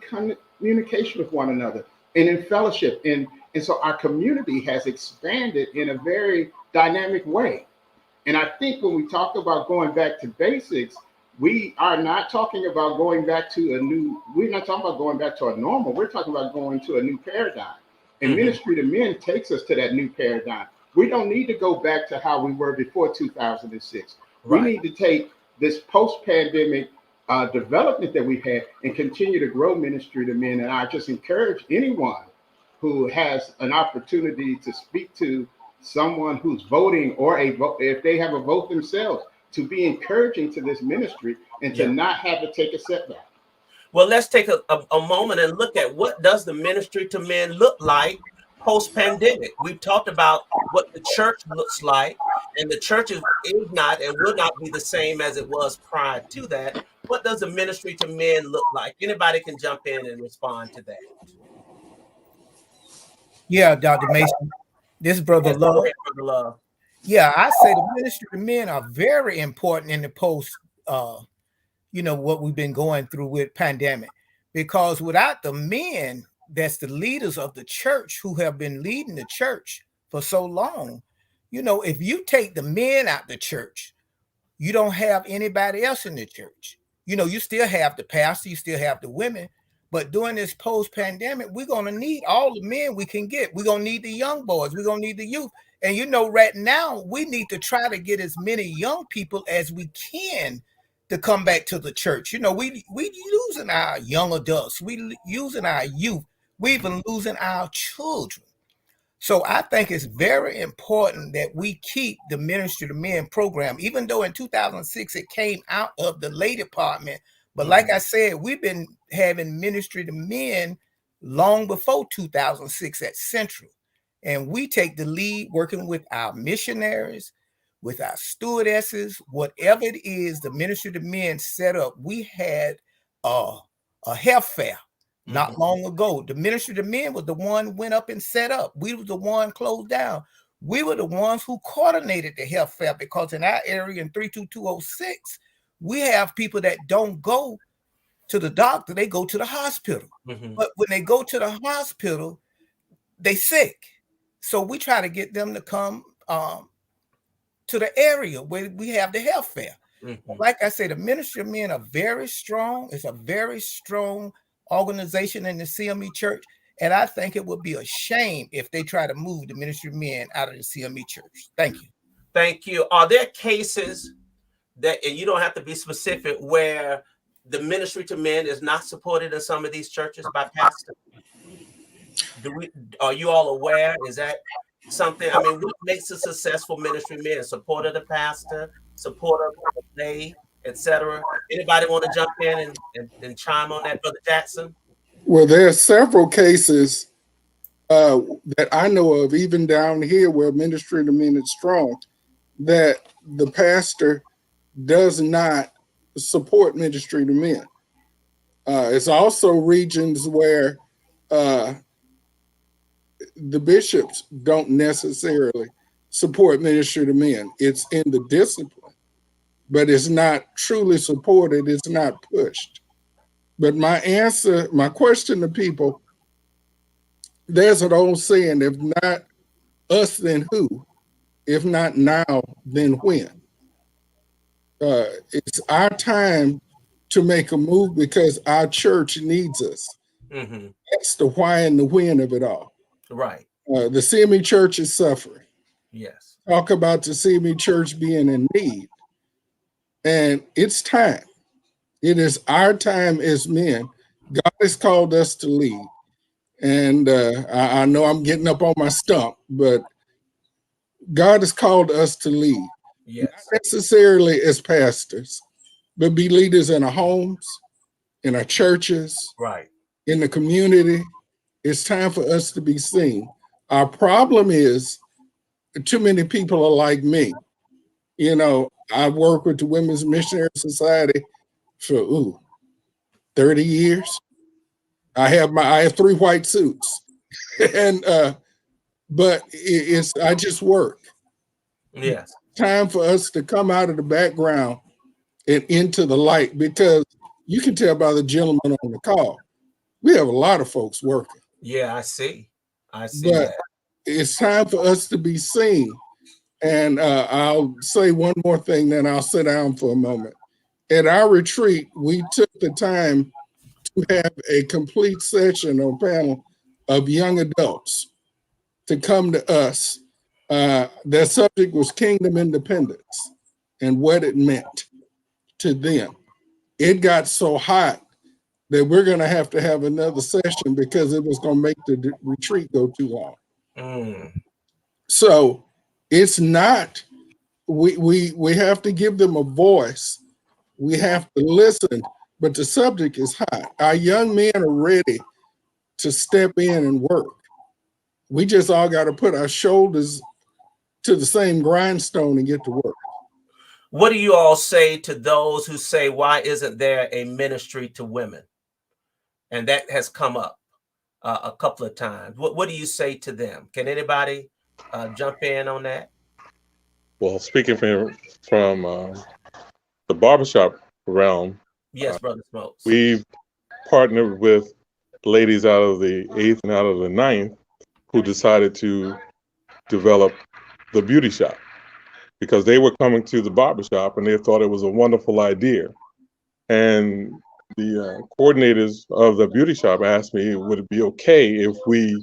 communication with one another and in fellowship. And so our community has expanded in a very dynamic way. And I think when we talk about going back to basics, we are not talking about going back to we're not talking about going back to a normal. We're talking about going to a new paradigm. And ministry to men takes us to that new paradigm. We don't need to go back to how we were before 2006. Right. We need to take this post-pandemic development that we've had and continue to grow ministry to men. And I just encourage anyone who has an opportunity to speak to someone who's voting or if they have a vote themselves, to be encouraging to this ministry and to not have to take a setback. Well, let's take a moment and look at what does the ministry to men look like post-pandemic. We've talked about what the church looks like, and the church is not and will not be the same as it was prior to that. What does the ministry to men look like? Anybody can jump in and respond to that. Yeah, Dr. Mason. This is Brother Love. Love. Yeah, I say the ministry to men are very important in the post, what we've been going through with pandemic, because without the men that's the leaders of the church who have been leading the church for so long, if you take the men out the church, you don't have anybody else in the church. You still have the pastor, you still have the women, but during this post-pandemic, we're going to need all the men we can get. We're going to need the young boys. We're going to need the youth. And, right now, we need to try to get as many young people as we can to come back to the church. We losing our young adults. We using our youth. We even losing our children. So I think it's very important that we keep the Ministry to Men program, even though in 2006 it came out of the lay department, But like I said, we've been having ministry to men long before 2006 at Central. And we take the lead working with our missionaries, with our stewardesses, whatever it is, the ministry to men set up. We had a health fair not long ago. The ministry to men was the one who went up and set up. We were the one closed down. We were the ones who coordinated the health fair, because in our area in 32206, we have people that don't go to the doctor, they go to the hospital. But when they go to the hospital, they sick. So we try to get them to come to the area where we have the health fair. Like I said, the ministry of men are very strong. It's a very strong organization in the CME church. And I think it would be a shame if they try to move the ministry of men out of the CME church. Thank you. Thank you. Are there cases that, and you don't have to be specific, where the ministry to men is not supported in some of these churches by pastors? Are you all aware? Is that something? I mean, what makes a successful ministry man? Support of the pastor, support of the lay, etc. Anybody want to jump in and chime on that, Brother Jackson? Well, there are several cases that I know of, even down here where ministry to men is strong, that the pastor does not support ministry to men. It's also regions where the bishops don't necessarily support ministry to men. It's in the discipline, but it's not truly supported. It's not pushed. But my question to people, there's an old saying, if not us, then who? If not now, then when? It's our time to make a move because our church needs us. That's the why and the when of it all. Right. The CME church is suffering. Yes. Talk about the CME church being in need. And it's time. It is our time as men. God has called us to lead. And I know I'm getting up on my stump, but God has called us to lead. Yes. Not necessarily as pastors, but be leaders in our homes, in our churches, right, in the community. It's time for us to be seen. Our problem is too many people are like me. You know, I work with the Women's Missionary Society for 30 years. I have 3 white suits, and but I just work. Yes. Time for us to come out of the background and into the light, because you can tell by the gentleman on the call, we have a lot of folks working. Yeah, I see. But that. It's time for us to be seen. And I'll say one more thing, then I'll sit down for a moment. At our retreat, we took the time to have a complete session or panel of young adults to come to us. Their subject was kingdom independence and what it meant to them. It got so hot that we're going to have another session because it was going to make the retreat go too long. So it's not, we have to give them a voice. We have to listen, but the subject is hot. Our young men are ready to step in and work. We just all got to put our shoulders to the same grindstone and get to work. What do you all say to those who say, why isn't there a ministry to women? And that has come up a couple of times. What do you say to them? Can anybody jump in on that? Well, speaking from the barbershop realm, yes, Brother Smokes. We've partnered with ladies out of the 8th and out of the 9th who decided to develop the beauty shop because they were coming to the barbershop and they thought it was a wonderful idea. And the coordinators of the beauty shop asked me, would it be okay if we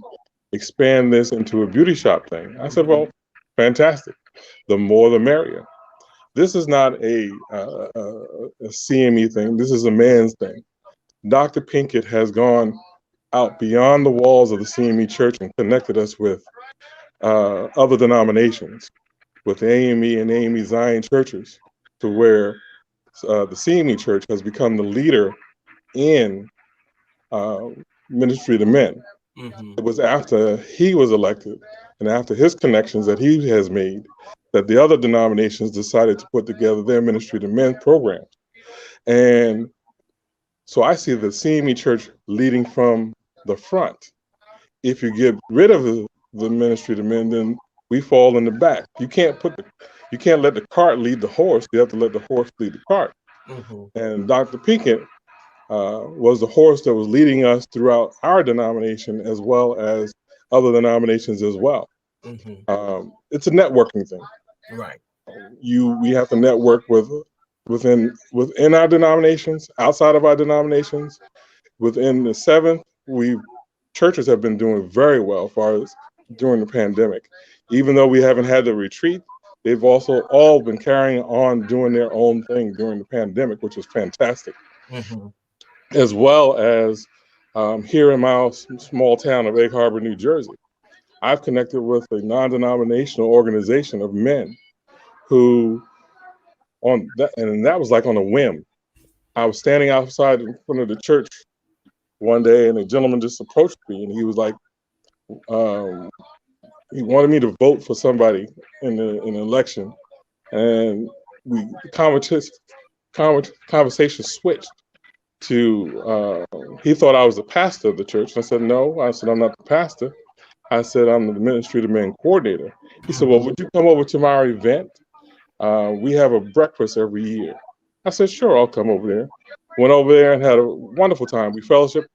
expand this into a beauty shop thing? I said, well, fantastic. The more the merrier. This is not a CME thing. This is a man's thing. Dr. Pinkett has gone out beyond the walls of the CME church and connected us with other denominations, with AME and AME Zion churches, to where the CME Church has become the leader in ministry to men. It was after he was elected and after his connections that he has made that the other denominations decided to put together their ministry to men programs. And so I see the CME Church leading from the front. If you get rid of the ministry to men, then we fall in the back. You can't let the cart lead the horse. You have to let the horse lead the cart. And Dr. Pinkett was the horse that was leading us throughout our denomination as well as other denominations as well. It's a networking thing. Right. We have to network within our denominations, outside of our denominations. Within the seventh, churches have been doing very well as far as during the pandemic. Even though we haven't had the retreat, they've also all been carrying on doing their own thing during the pandemic, which is fantastic. As well as here in my small town of Egg Harbor, New Jersey, I've connected with a non-denominational organization of men who, and that was like on a whim. I was standing outside in front of the church one day, and a gentleman just approached me, and he was like, he wanted me to vote for somebody in an election, and the conversation switched to he thought I was the pastor of the church. I said, no. I said, I'm not the pastor. I said, I'm the ministry to men coordinator. He said, well, would you come over to our event? We have a breakfast every year. I said, sure, I'll come over there. Went over there and had a wonderful time. We fellowshiped.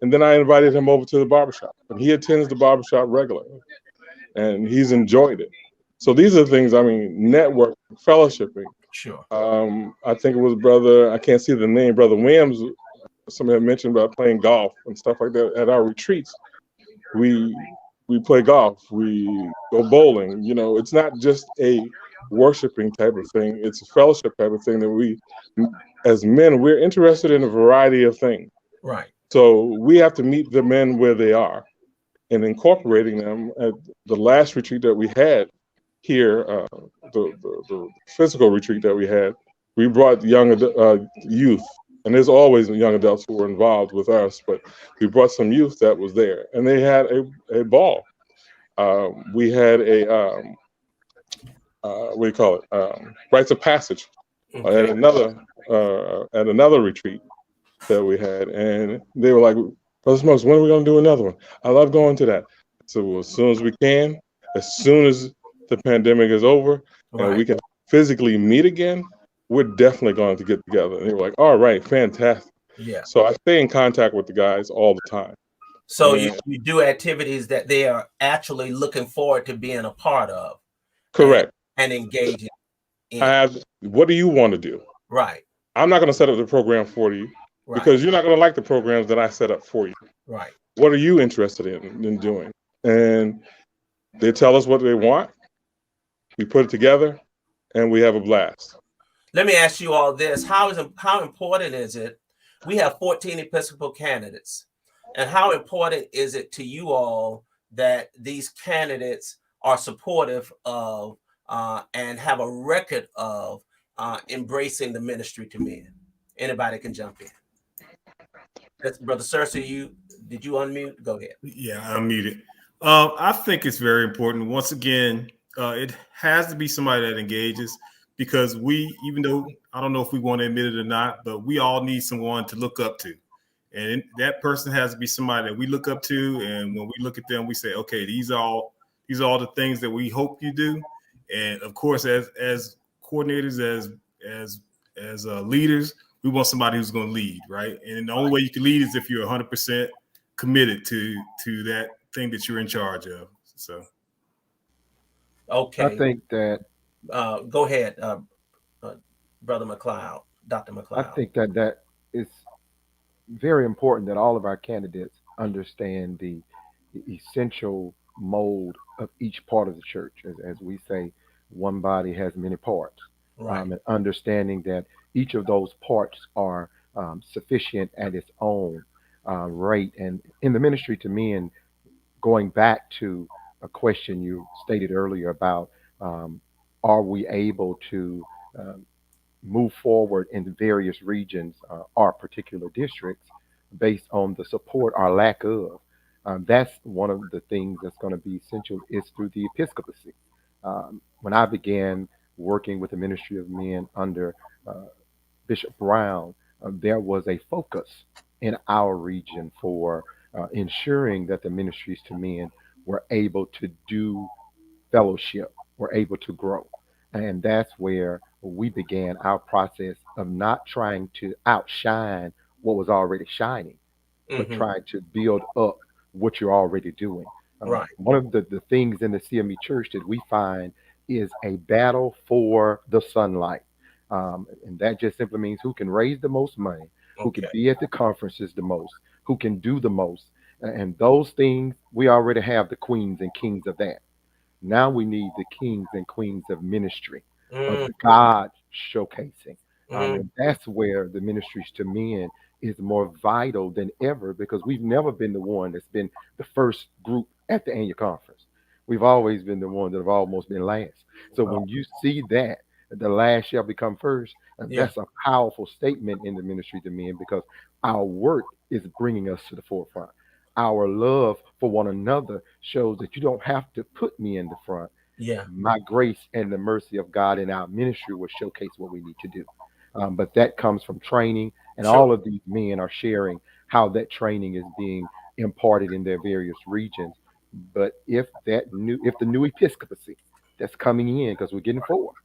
And then I invited him over to the barbershop. And he attends the barbershop regularly. And he's enjoyed it. So these are things, network, fellowshipping. Sure. I think it was I can't see the name, Brother Williams, somebody had mentioned about playing golf and stuff like that at our retreats. We play golf, we go bowling. It's not just a worshiping type of thing, it's a fellowship type of thing that we, as men, we're interested in a variety of things. Right. So we have to meet the men where they are and incorporating them. At the last retreat that we had here, the physical retreat that we had, we brought young youth, and there's always young adults who were involved with us, but we brought some youth that was there, and they had a ball. We had a what do you call it? Rites of passage at another retreat that we had, and they were like, Brother Smokes, when are we going to do another one? I love going to that. So well, as soon as we can, as soon as the pandemic is over, and we can physically meet again, we're definitely going to get together. And they were like, all right, fantastic. Yeah. So I stay in contact with the guys all the time. So you do activities that they are actually looking forward to being a part of. Correct. And engaging in. What do you want to do? Right. I'm not going to set up the program for you because you're not going to like the programs that I set up for you. Right. What are you interested in doing? And they tell us what they want. We put it together, and we have a blast. Let me ask you all this: how important is it? We have 14 Episcopal candidates, and how important is it to you all that these candidates are supportive of and have a record of embracing the ministry to men? Anybody can jump in. That's Brother Cersei. Did you unmute? Go ahead. Yeah, I'm muted. I think it's very important. Once again, it has to be somebody that engages, because even though I don't know if we want to admit it or not, but we all need someone to look up to. And that person has to be somebody that we look up to. And when we look at them, we say, okay, these are all the things that we hope you do. And of course, as coordinators, as leaders, we want somebody who's going to lead, right? And the only way you can lead is if you're 100% committed to that thing that you're in charge of. So, okay. I think that. Go ahead, Brother McLeod, Dr. McLeod. I think that it's very important that all of our candidates understand the essential mold of each part of the church. As we say, one body has many parts. Right. And understanding that each of those parts are sufficient at its own rate. And in the ministry to men, going back to a question you stated earlier about are we able to move forward in the various regions or particular districts based on the support or lack of. That's one of the things that's going to be essential is through the episcopacy. When I began working with the Ministry of Men under Bishop Brown, there was a focus in our region for ensuring that the ministries to men were able to do fellowship, were able to grow. And that's where we began our process of not trying to outshine what was already shining, but Mm-hmm. trying to build up what you're already doing. Right. One of the things in the CME church that we find is a battle for the sunlight. And that just simply means who can raise the most money, who can Okay. be at the conferences the most, who can do the most. And those things, we already have the queens and kings of that. Now we need the kings and queens of ministry, of Mm-hmm. God showcasing. Mm-hmm. And that's where the ministries to men is more vital than ever because we've never been the one that's been the first group at the annual conference. We've always been the one that have almost been last. So when you see that, the last shall become first, Yeah. that's a powerful statement in the ministry to men because our work is bringing us to the forefront. Our love for one another shows that you don't have to put me in the front. Yeah. My grace and the mercy of God in our ministry will showcase what we need to do. But that comes from training, and Sure. all of these men are sharing how that training is being imparted in their various regions. But if the new episcopacy that's coming in, because we're getting forward,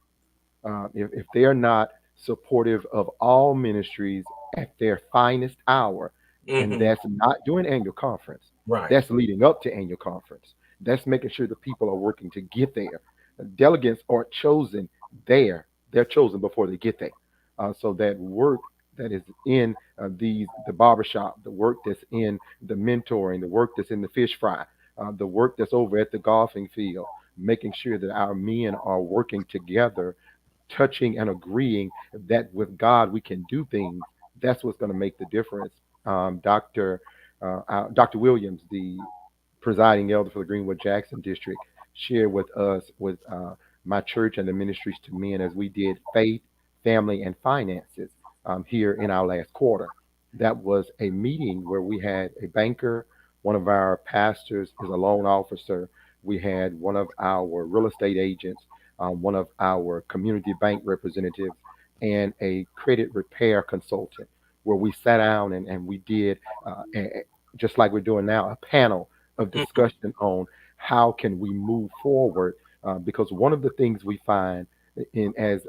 if they are not supportive of all ministries at their finest hour, and Mm-hmm. that's not during annual conference, Right. that's leading up to annual conference. That's making sure the people are working to get there. Delegates aren't chosen there; they're chosen before they get there. So that work that is in the barbershop, the work that's in the mentoring, the work that's in the fish fry, the work that's over at the golfing field, making sure that our men are working together touching and agreeing that with God we can do things, that's what's going to make the difference. Dr. Williams, the presiding elder for the Greenwood Jackson district, shared with us, with my church and the ministries to men as we did faith, family, and finances here in our last quarter. That was a meeting where we had a banker, one of our pastors is a loan officer, we had one of our real estate agents, one of our community bank representatives, and a credit repair consultant, where we sat down and we did, just like we're doing now, a panel of Mm-hmm. discussion on how can we move forward. Because one of the things we find in as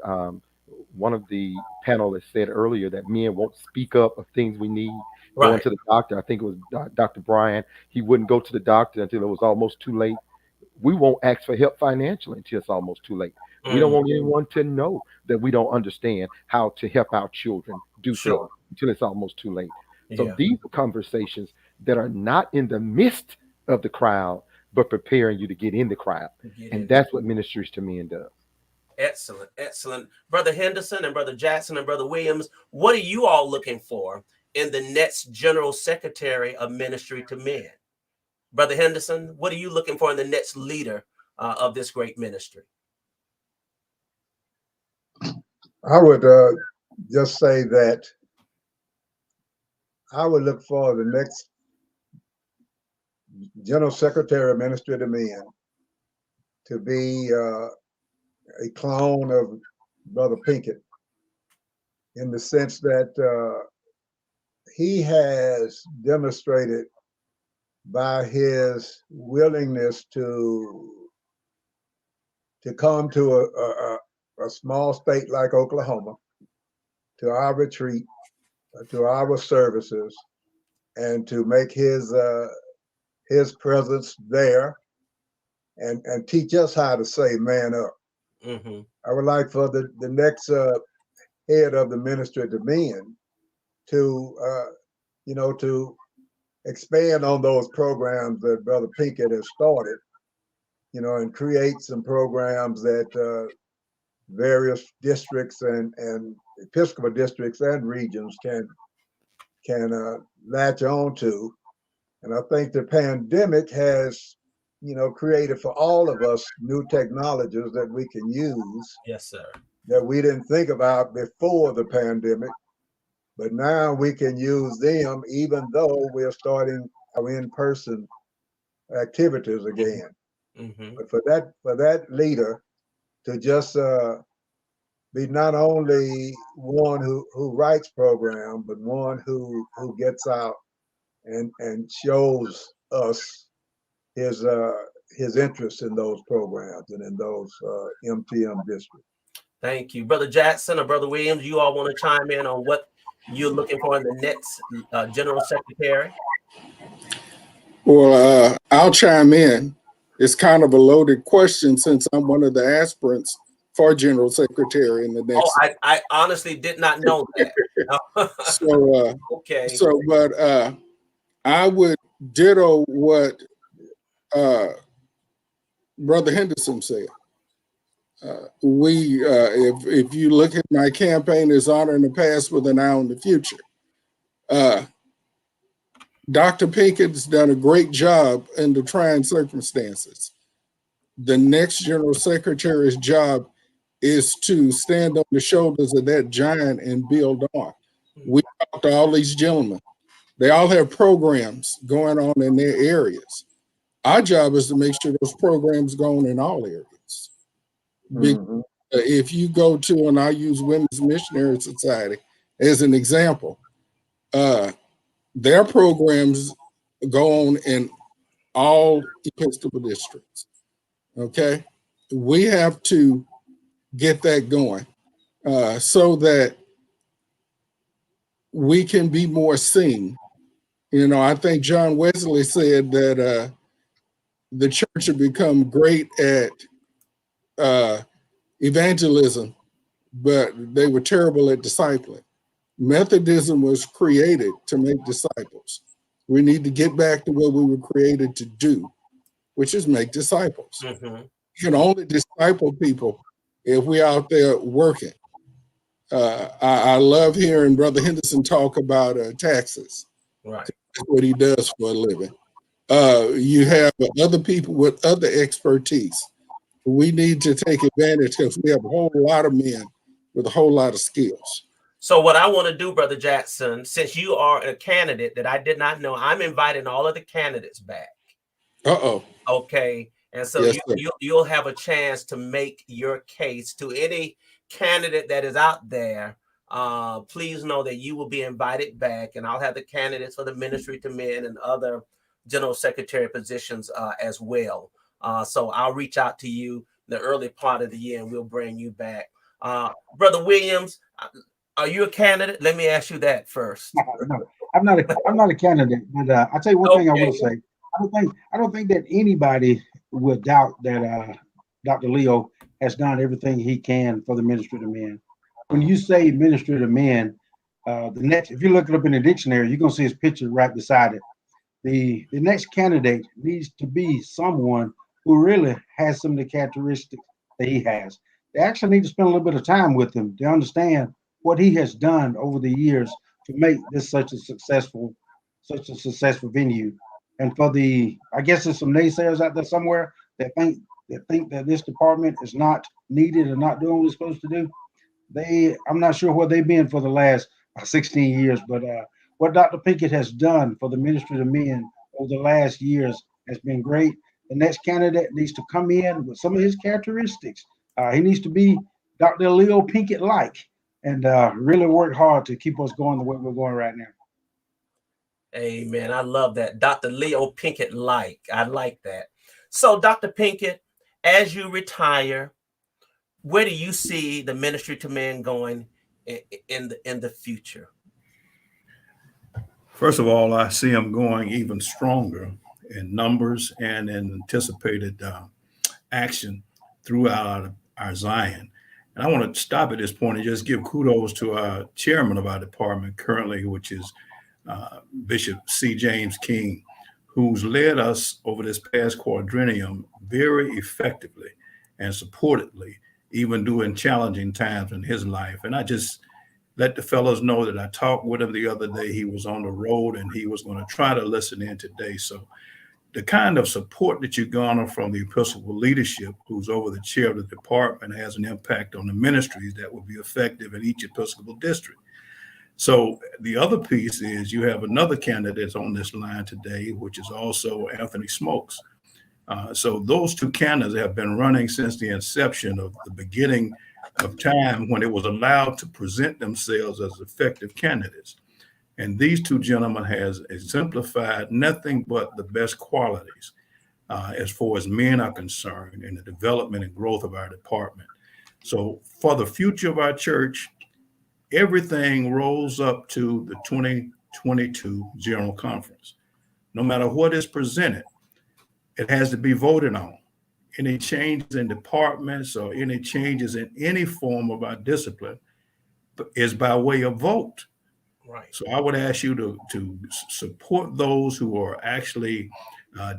one of the panelists said earlier that men won't speak up of things we need. Going Right. to the doctor, I think it was Dr. Bryan. He wouldn't go to the doctor until it was almost too late. We won't ask for help financially until it's almost too late. We don't Mm. want anyone to know that we don't understand how to help our children do things Sure. until it's almost too late. So Yeah. these are conversations that are not in the midst of the crowd, but preparing you to get in the crowd. Get And in. that's what Ministries to Men does. Excellent. Excellent. Brother Henderson and Brother Jackson and Brother Williams, what are you all looking for in the next General Secretary of Ministry to Men? Brother Henderson, what are you looking for in the next leader of this great ministry? I would just say that I would look for the next General Secretary of Ministry to Men to be a clone of Brother Pinkett, in the sense that he has demonstrated by his willingness to come to a small state like Oklahoma, to our retreat, to our services, and to make his presence there and teach us how to say man up. Mm-hmm. I would like for the next head of the ministry to men to to expand on those programs that Brother Pinkett has started, and create some programs that various districts and Episcopal districts and regions can latch on to. And I think the pandemic has, created for all of us new technologies that we can use Yes, sir. that we didn't think about before the pandemic, but now we can use them even though we're starting our in-person activities again. Mm-hmm. But for that leader to just be not only one who writes program, but one who gets out and shows us his interest in those programs and in those MTM districts. Thank you. Brother Jackson or Brother Williams, you all want to chime in on what you're looking for in the next General Secretary? Well, I'll chime in. It's kind of a loaded question since I'm one of the aspirants for General Secretary in the next. Oh, I honestly did not know that. So, okay. So, but I would ditto what Brother Henderson said. If you look at my campaign as honor in the past with an eye on the future, Dr. Pinkett's done a great job in the trying circumstances. The next General Secretary's job is to stand on the shoulders of that giant and build on. We talked to all these gentlemen. They all have programs going on in their areas. Our job is to make sure those programs go on in all areas. Mm-hmm. If you go to, and I use Women's Missionary Society as an example, their programs go on in all Episcopal districts. Okay, we have to get that going so that we can be more seen. You know, I think John Wesley said that the church had become great at evangelism, but they were terrible at discipling. Methodism was created to make disciples. We need to get back to what we were created to do, which is make disciples. Mm-hmm. You can only disciple people if we're out there working. I love hearing Brother Henderson talk about taxes. Right. That's what he does for a living. You have other people with other expertise. We need to take advantage because we have a whole lot of men with a whole lot of skills. So what I want to do, Brother Jackson, since you are a candidate that I did not know, I'm inviting all of the candidates back. Uh-oh. Okay. And so yes, you'll have a chance to make your case to any candidate that is out there. Please know that you will be invited back, and I'll have the candidates for the Ministry to Men and other General Secretary positions as well. So I'll reach out to you the early part of the year, and we'll bring you back. Brother Williams, are you a candidate? Let me ask you that first. No, I'm not a candidate, but I'll tell you one thing I will say. I don't think that anybody would doubt that Dr. Leo has done everything he can for the Ministry to Men. When you say Ministry to Men, if you look it up in the dictionary, you're gonna see his picture right beside it. The next candidate needs to be someone who really has some of the characteristics that he has. They actually need to spend a little bit of time with him to understand what he has done over the years to make this such a successful venue. And I guess there's some naysayers out there somewhere that think that this department is not needed or not doing what it's supposed to do. I'm not sure where they've been for the last 16 years, but what Dr. Pinkett has done for the Ministry to Men over the last years has been great. The next candidate needs to come in with some of his characteristics. He needs to be Dr. Leo Pinkett-like and really work hard to keep us going the way we're going right now. Amen. I love that. Dr. Leo Pinkett-like. I like that. So, Dr. Pinkett, as you retire, where do you see the Ministry to Men going in the future? First of all, I see them going even stronger in numbers and in anticipated action throughout our Zion. And I want to stop at this point and just give kudos to our chairman of our department currently, which is Bishop C. James King, who's led us over this past quadrennium very effectively and supportedly, even during challenging times in his life. And I just let the fellows know that I talked with him the other day. He was on the road and he was going to try to listen in today. So the kind of support that you garner from the Episcopal leadership, who's over the chair of the department, has an impact on the ministries that will be effective in each Episcopal district. So the other piece is you have another candidate on this line today, which is also Anthony Smokes. So those two candidates have been running since the inception of the beginning of time when it was allowed to present themselves as effective candidates. And these two gentlemen has exemplified nothing but the best qualities as far as men are concerned in the development and growth of our department. So for the future of our church, everything rolls up to the 2022 General Conference. No matter what is presented, it has to be voted on. Any changes in departments or any changes in any form of our discipline is by way of vote. Right. So I would ask you to support those who are actually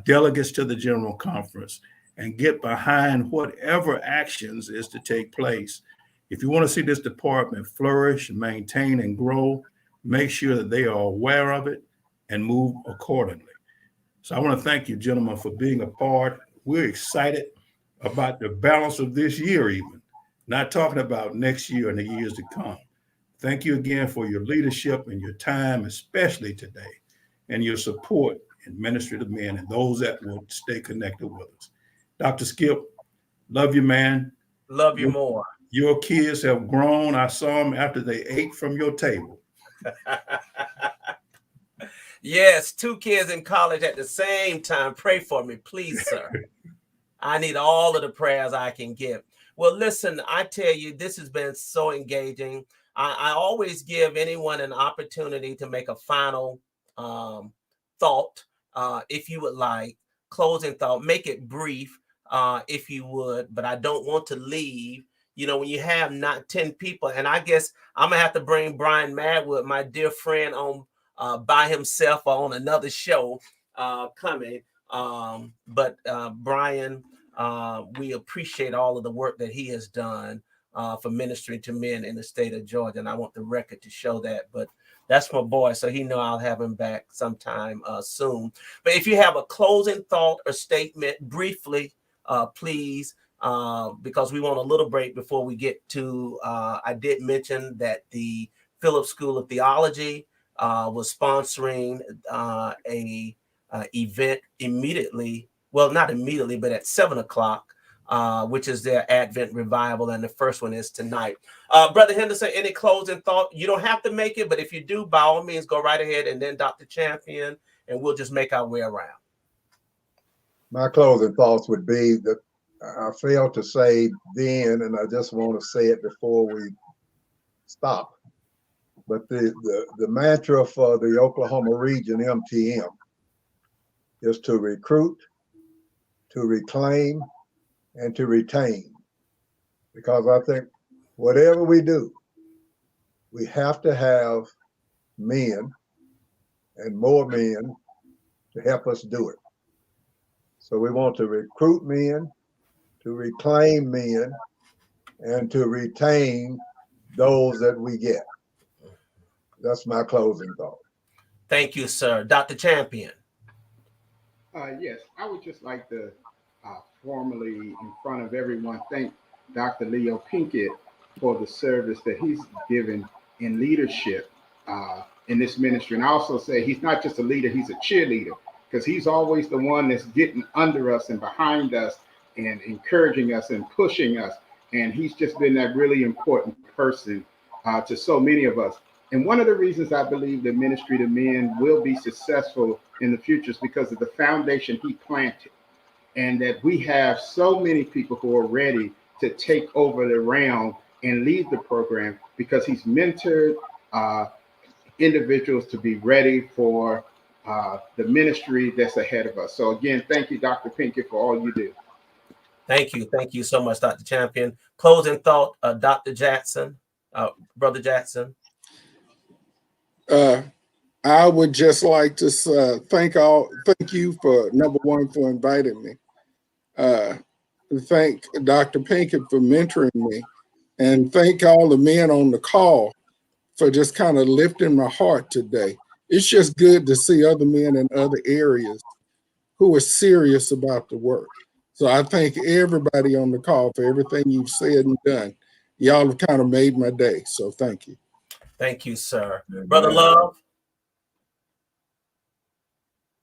delegates to the General Conference and get behind whatever actions is to take place. If you want to see this department flourish, maintain, and grow, make sure that they are aware of it and move accordingly. So I want to thank you, gentlemen, for being a part. We're excited about the balance of this year even, not talking about next year and the years to come. Thank you again for your leadership and your time, especially today, and your support in ministry to men and those that will stay connected with us. Dr. Skip, love you, man. Love you more. Your kids have grown. I saw them after they ate from your table. Yes, 2 kids in college at the same time. Pray for me, please, sir. I need all of the prayers I can give. Well, listen, I tell you, this has been so engaging. I always give anyone an opportunity to make a final thought, if you would like, closing thought. Make it brief, if you would, but I don't want to leave. You know, when you have not 10 people, and I guess I'm going to have to bring Bryan Magwood, my dear friend, on by himself or on another show coming. But Bryan, we appreciate all of the work that he has done for ministering to men in the state of Georgia. And I want the record to show that. But that's my boy. So he know I'll have him back sometime soon. But if you have a closing thought or statement, briefly, please, because we want a little break before we get to, I did mention that the Phillips School of Theology was sponsoring a event immediately. Well, not immediately, but at 7 o'clock, which is their Advent revival. And the first one is tonight. Brother Henderson, any closing thought? You don't have to make it, but if you do, by all means, go right ahead. And then Dr. Champion, and we'll just make our way around. My closing thoughts would be that I failed to say then, and I just want to say it before we stop. But the mantra for the Oklahoma region, MTM, is to recruit, to reclaim, and to retain. Because I think whatever we do, we have to have men and more men to help us do it. So we want to recruit men, to reclaim men, and to retain those that we get. That's my closing thought. Thank you, sir. Dr. Champion. Yes, I would just like to formally, in front of everyone, thank Dr. Leo Pinkett for the service that he's given in leadership in this ministry. And I also say he's not just a leader, he's a cheerleader, because he's always the one that's getting under us and behind us and encouraging us and pushing us. And he's just been that really important person to so many of us. And one of the reasons I believe that ministry to men will be successful in the future is because of the foundation he planted. And that we have so many people who are ready to take over the realm and lead the program, because he's mentored individuals to be ready for the ministry that's ahead of us. So again, thank you, Dr. Pinkett, for all you do. Thank you. Thank you so much, Dr. Champion. Closing thought, Dr. Jackson, Brother Jackson. I would just like to thank you for, number one, for inviting me. Thank Dr. Pinkett for mentoring me, and thank all the men on the call for just kind of lifting my heart today. It's just good to see other men in other areas who are serious about the work. So I thank everybody on the call for everything you've said and done. Y'all have kind of made my day. So thank you. Thank you, sir. Brother Love,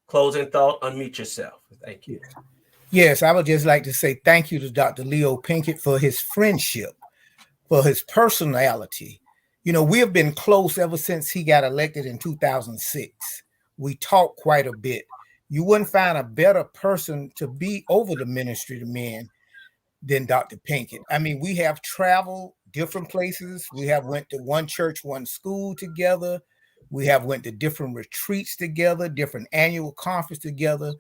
closing thought, unmute yourself. Thank you. Yes, I would just like to say thank you to Dr. Leo Pinkett for his friendship, for his personality. You know, we have been close ever since he got elected in 2006. We talked quite a bit. You wouldn't find a better person to be over the ministry to men than Dr. Pinkett. I mean, we have traveled different places. We have went to one church, one school together. We have went to different retreats together, different annual conference together.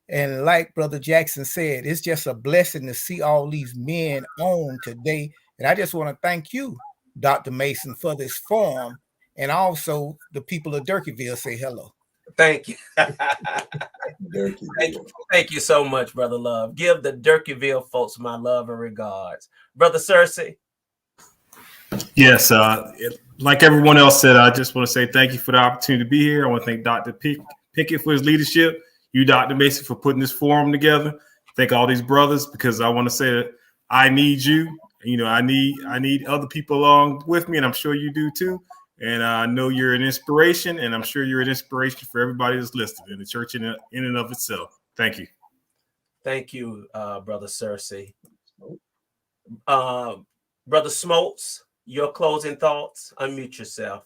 And like Brother Jackson said, it's just a blessing to see all these men on today. And I just want to thank you, Dr. Mason, for this forum. And also the people of Durkeeville say hello. Thank you. Thank you so much, Brother Love. Give the Durkeeville folks my love and regards. Brother Cersei. Yes, like everyone else said, I just want to say thank you for the opportunity to be here. I want to thank Dr. Pinkett for his leadership. You, Dr. Mason, for putting this forum together. Thank all these brothers, because I want to say that I need you. You know, I need other people along with me, and I'm sure you do too. And I know you're an inspiration, and I'm sure you're an inspiration for everybody that's listed in the church in and of itself. Thank you. Thank you, Brother Cersei. Brother Smoltz, your closing thoughts. Unmute yourself.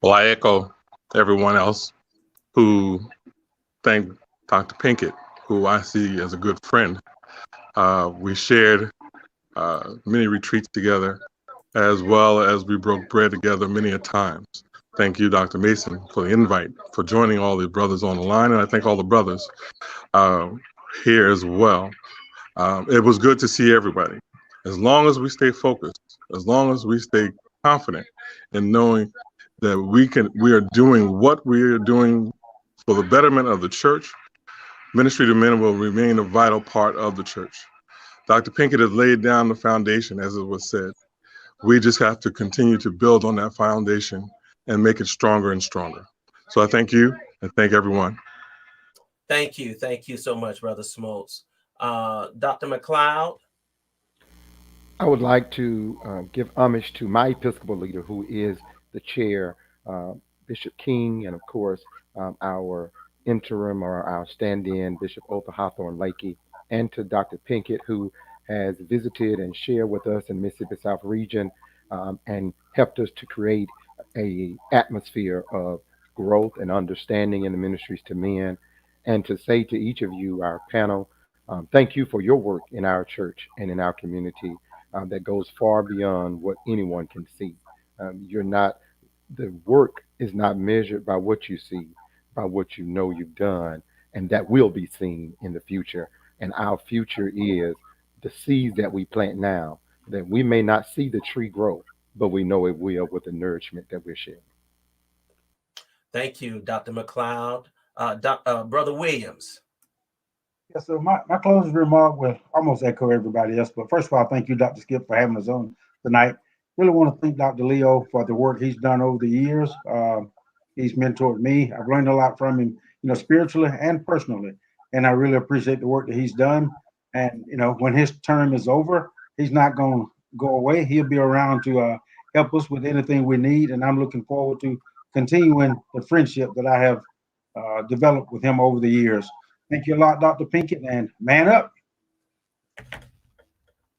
Well, I echo everyone else who thank Dr. Pinkett, who I see as a good friend. We shared many retreats together, as well as we broke bread together many a times. Thank you, Dr. Mason, for the invite, for joining all the brothers on the line, and I thank all the brothers here as well. It was good to see everybody. As long as we stay focused, as long as we stay confident in knowing that we are doing what we are doing for the betterment of the church, ministry to men will remain a vital part of the church. Dr. Pinkett has laid down the foundation, as it was said. We just have to continue to build on that foundation and make it stronger and stronger. So I thank you and thank everyone. Thank you. Thank you so much, Brother Smoltz. Dr. McLeod. I would like to give homage to my Episcopal leader, who is the chair, Bishop King, and of course, our interim or our stand-in, Bishop Otha Hawthorne Lakey, and to Dr. Pinkett, who has visited and shared with us in Mississippi South region and helped us to create a atmosphere of growth and understanding in the ministries to men. And to say to each of you, our panel, thank you for your work in our church and in our community that goes far beyond what anyone can see. The work is not measured by what you see, by what you know you've done, and that will be seen in the future. And our future is the seeds that we plant now, that we may not see the tree grow, but we know it will with the nourishment that we're sharing. Thank you, Dr. McLeod. Brother Williams. Yes, so my closing remark will almost echo everybody else. But first of all, thank you, Dr. Skip, for having us on tonight. Really want to thank Dr. Leo for the work he's done over the years. He's mentored me. I've learned a lot from him, spiritually and personally. And I really appreciate the work that he's done. And, when his term is over, he's not going to go away. He'll be around to help us with anything we need. And I'm looking forward to continuing the friendship that I have developed with him over the years. Thank you a lot, Dr. Pinkett, and man up.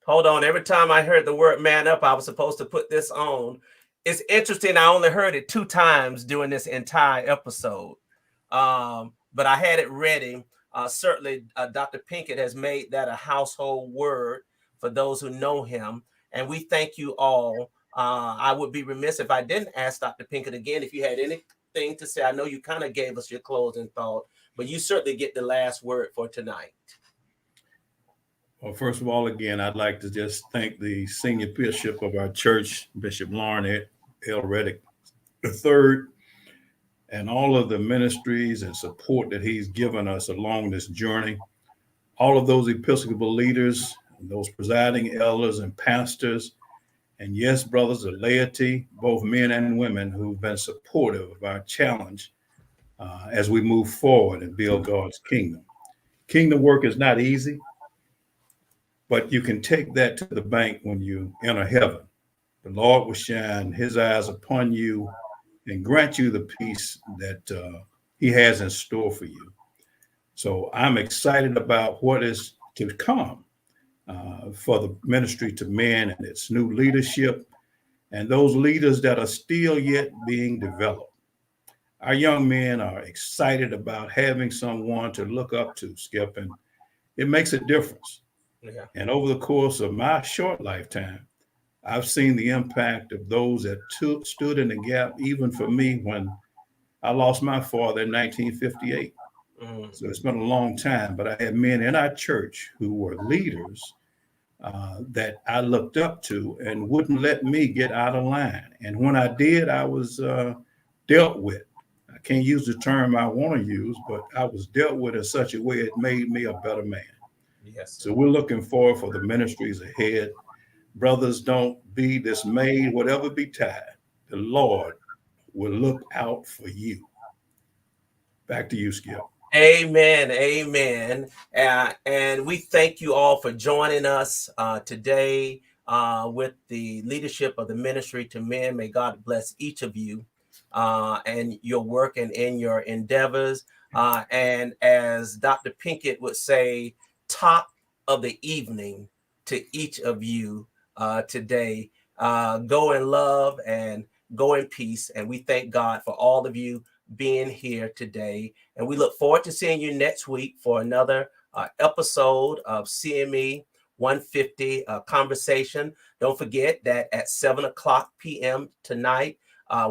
Hold on. Every time I heard the word man up, I was supposed to put this on. It's interesting. I only heard it 2 times during this entire episode. But I had it ready. Certainly, Dr. Pinkett has made that a household word for those who know him. And we thank you all. I would be remiss if I didn't ask Dr. Pinkett again if you had anything to say. I know you kind of gave us your closing thought, but you certainly get the last word for tonight. Well, first of all, again, I'd like to just thank the senior bishop of our church, Bishop Lauren L. Reddick III, and all of the ministries and support that he's given us along this journey. All of those Episcopal leaders, those presiding elders and pastors, and yes, brothers of laity, both men and women who've been supportive of our challenge as we move forward and build God's kingdom. Kingdom work is not easy, but you can take that to the bank when you enter heaven. The Lord will shine his eyes upon you and grant you the peace that he has in store for you. So I'm excited about what is to come for the ministry to men and its new leadership and those leaders that are still yet being developed. Our young men are excited about having someone to look up to, Skip, and it makes a difference. Yeah. And over the course of my short lifetime, I've seen the impact of those that stood in the gap, even for me when I lost my father in 1958. So it's been a long time, but I had men in our church who were leaders that I looked up to and wouldn't let me get out of line. And when I did, I was dealt with. I can't use the term I want to use, but I was dealt with in such a way it made me a better man. Yes. So we're looking forward for the ministries ahead. Brothers, don't be dismayed, whatever betide. The Lord will look out for you. Back to you, Skip. Amen. Amen. And we thank you all for joining us today with the leadership of the ministry to men. May God bless each of you and your work and in your endeavors. And as Dr. Pinkett would say, top of the evening to each of you today. Go in love and go in peace. And we thank God for all of you being here today. And we look forward to seeing you next week for another episode of CME 150 conversation. Don't forget that at 7:00 p.m. tonight,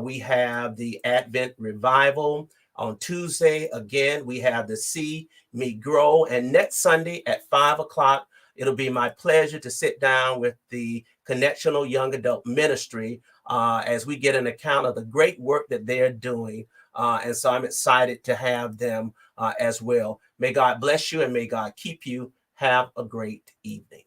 we have the Advent Revival. On Tuesday, again, we have the See Me Grow. And next Sunday at 5:00, it'll be my pleasure to sit down with the Connectional Young Adult Ministry as we get an account of the great work that they're doing. And so I'm excited to have them as well. May God bless you and may God keep you. Have a great evening.